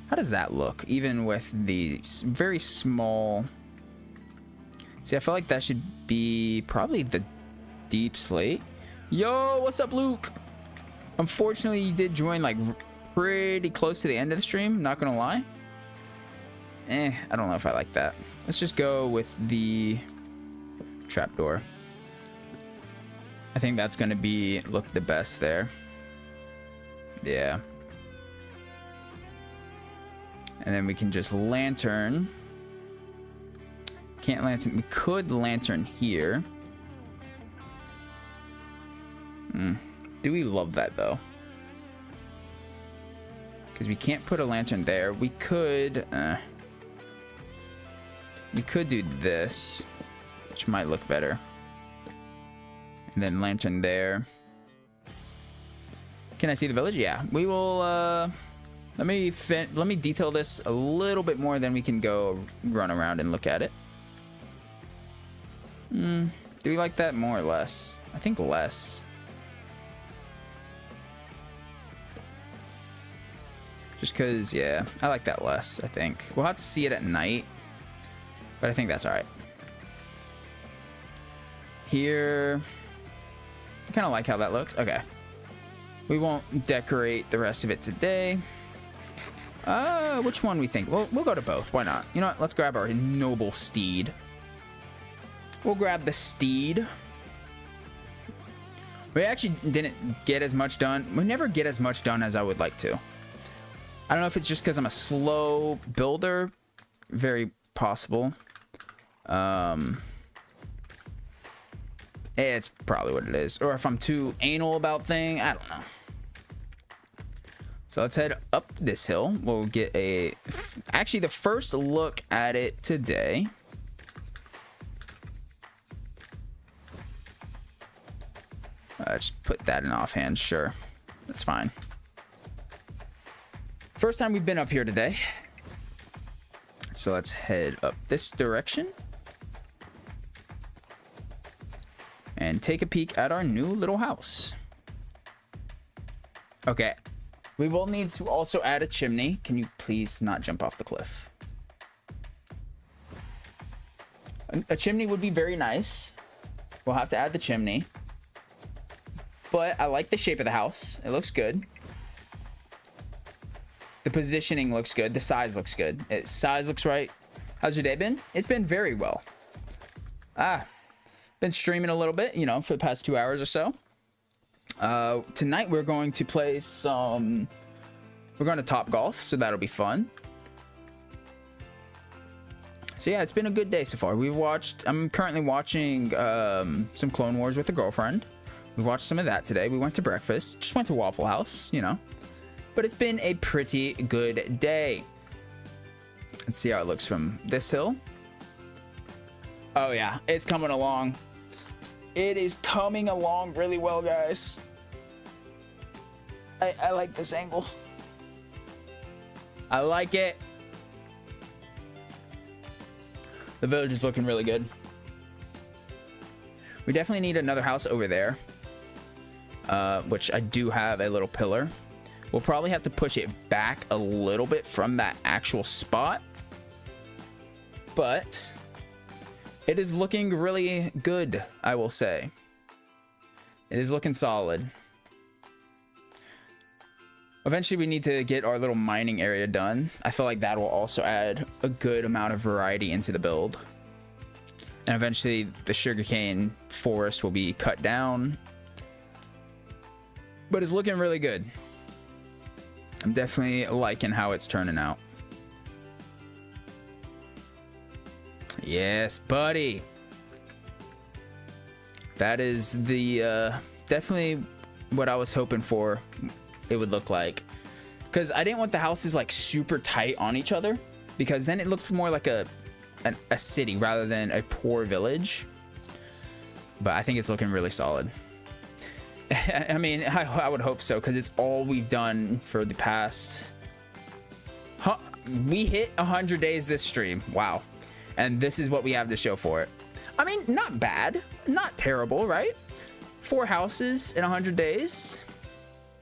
How does that look? Even with the very small... See, I feel like that should be probably the deep slate. Yo, what's up, Luke? Unfortunately, you did join like pretty close to the end of the stream, not gonna lie. I don't know if I like that. Let's just go with the trapdoor. I think that's gonna look the best there. Yeah. And then we can just lantern. Can't lantern. We could lantern here. Do we love that though? Because we can't put a lantern there. We could do this, which might look better. And then lantern there. Can I see the village? Yeah. We will let me detail this a little bit more, then we can go run around and look at it. Do we like that more or less? I think less. Just because, yeah, I like that less, I think. We'll have to see it at night, but I think that's all right. Here, I kind of like how that looks. Okay. We won't decorate the rest of it today. Which one we think? We'll go to both. Why not? You know what? Let's grab our noble steed. We'll grab the steed. We actually didn't get as much done. We never get as much done as I would like to. I don't know if it's just because I'm a slow builder. Very possible. It's probably what it is. Or if I'm too anal about things. I don't know. So let's head up this hill. We'll get actually the first look at it today. Just put that in offhand. Sure. That's fine. First time we've been up here today. So let's head up this direction. And take a peek at our new little house. Okay. We will need to also add a chimney. Can you please not jump off the cliff? A chimney would be very nice. We'll have to add the chimney. But I like the shape of the house. It looks good. The positioning looks good. The size looks good. Size looks right. How's your day been? It's been very well. Been streaming a little bit, you know, for the past 2 hours or so. Tonight we're going to play some... We're going to Top Golf, so that'll be fun. So yeah, it's been a good day so far. I'm currently watching some Clone Wars with a girlfriend. We watched some of that today. We went to breakfast. Just went to Waffle House, you know. But it's been a pretty good day. Let's see how it looks from this hill. Oh yeah, it's coming along. It is coming along really well, guys. I like this angle. I like it. The village is looking really good. We definitely need another house over there. Which I do have a little pillar. We'll probably have to push it back a little bit from that actual spot. But it is looking really good, I will say. It is looking solid. Eventually, we need to get our little mining area done. I feel like that will also add a good amount of variety into the build. And eventually, the sugarcane forest will be cut down. But it's looking really good. I'm definitely liking how it's turning out. Yes, buddy. That is the definitely what I was hoping for it would look like. Because I didn't want the houses like super tight on each other, because then it looks more like a city rather than a poor village. But I think it's looking really solid. I mean, I would hope so, because it's all we've done for the past... We hit 100 days this stream. Wow. And this is what we have to show for it. I mean, not bad. Not terrible, right? 4 houses in 100 days.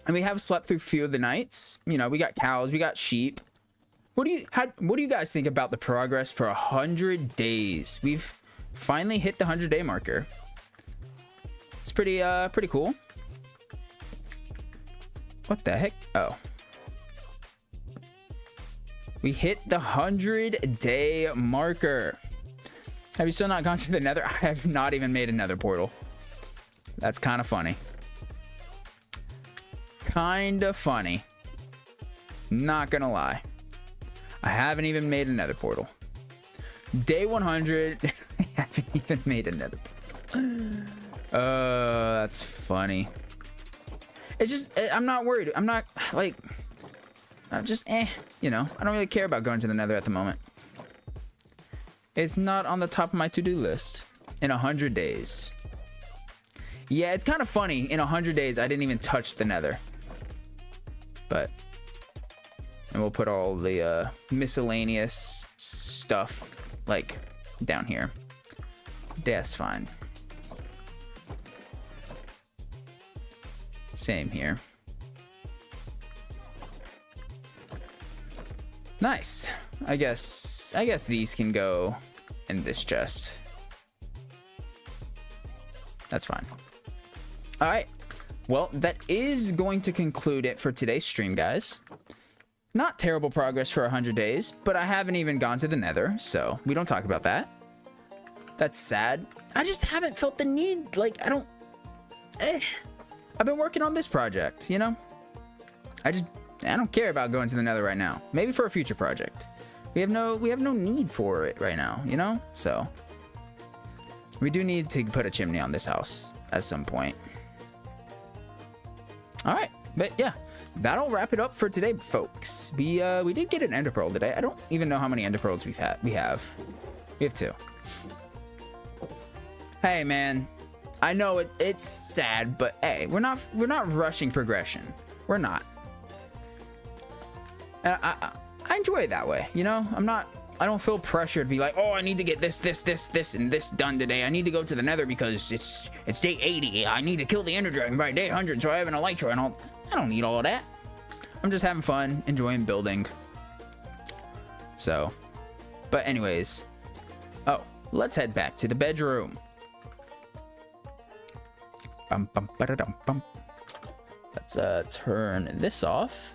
And we have slept through a few of the nights. You know, we got cows, we got sheep. What do you guys think about the progress for 100 days? We've finally hit the 100-day marker. It's pretty cool. What the heck? Oh. We hit the 100-day marker. Have you still not gone to the nether? I have not even made a nether portal. That's kind of funny. Kind of funny. Not gonna lie. I haven't even made a nether portal. Day 100. I haven't even made a nether portal. That's funny. It's just, I'm not worried. I'm not, like, I'm just, you know, I don't really care about going to the nether at the moment. It's not on the top of my to-do list. In 100 days. Yeah, it's kind of funny. In 100 days, I didn't even touch the nether. But, and we'll put all the miscellaneous stuff, like, down here. That's fine. Same here. Nice. I guess these can go in this chest. That's fine. All right. Well, that is going to conclude it for today's stream, guys. Not terrible progress for 100 days, but I haven't even gone to the nether, so we don't talk about that. That's sad. I just haven't felt the need. Like, I don't... I've been working on this project, you know? I don't care about going to the nether right now. Maybe for a future project. We have no need for it right now, you know? So we do need to put a chimney on this house at some point. All right, but yeah, that'll wrap it up for today, folks. We did get an ender pearl today. I don't even know how many ender pearls we have 2. Hey, man. I know it's sad, but hey, we're not rushing progression. We're not. And I enjoy it that way, you know? I don't feel pressure to be like, oh, I need to get this, and this done today. I need to go to the nether because it's day 80. I need to kill the ender dragon by day 100, so I have an elytra and all. I don't need all of that. I'm just having fun, enjoying building. So, but anyways, oh, let's head back to the bedroom. Let's turn this off.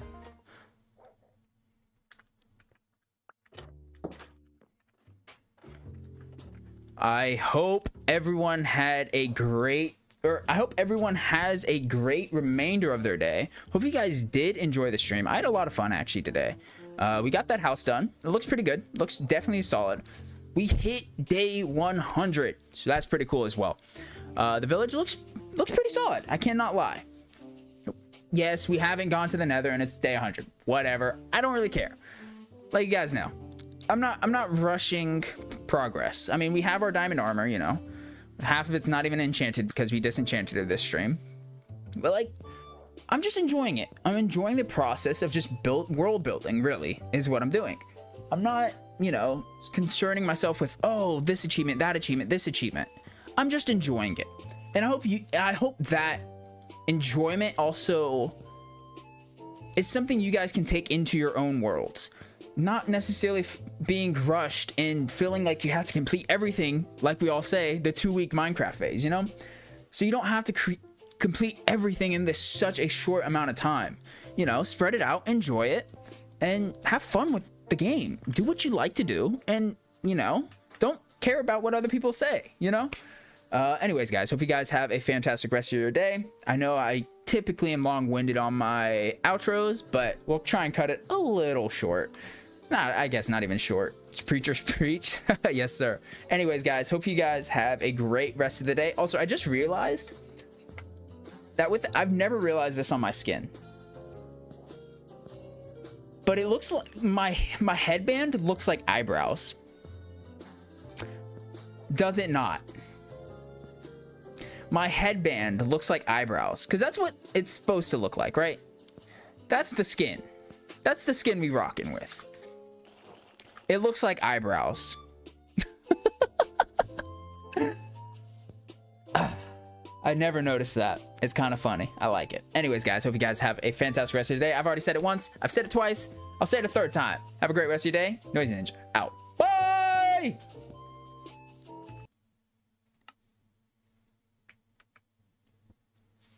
I hope everyone had a great, I hope everyone has a great remainder of their day. Hope you guys did enjoy the stream. I had a lot of fun actually today. We got that house done. It looks pretty good. Looks definitely solid. We hit day 100, so that's pretty cool as well. The village looks pretty solid. I cannot lie. Yes, we haven't gone to the nether and it's day 100. Whatever. I don't really care. Like you guys know, I'm not rushing progress. I mean, we have our diamond armor, you know. Half of it's not even enchanted because we disenchanted it this stream. But like, I'm just enjoying it. I'm enjoying the process of just world building, really, is what I'm doing. I'm not, you know, concerning myself with, oh, this achievement, that achievement, this achievement. I'm just enjoying it. And I hope that enjoyment also is something you guys can take into your own worlds. Not necessarily being rushed and feeling like you have to complete everything, like we all say, the 2-week Minecraft phase, you know? So you don't have to complete everything in such a short amount of time. You know, spread it out, enjoy it, and have fun with the game. Do what you like to do, and, you know, don't care about what other people say, you know? Anyways, guys, hope you guys have a fantastic rest of your day. I know I typically am long-winded on my outros, but we'll try and cut it a little short. I guess not even short. It's preachers preach. Yes, sir. Anyways, guys, hope you guys have a great rest of the day. Also, I just realized that I've never realized this on my skin, but it looks like my headband looks like eyebrows. Does it not? My headband looks like eyebrows, because that's what it's supposed to look like, right? That's the skin. That's the skin we rocking with. It looks like eyebrows. I never noticed that. It's kind of funny. I like it. Anyways, guys, hope you guys have a fantastic rest of your day. I've already said it once. I've said it twice. I'll say it a third time. Have a great rest of your day. Noisy Ninja, out. Bye!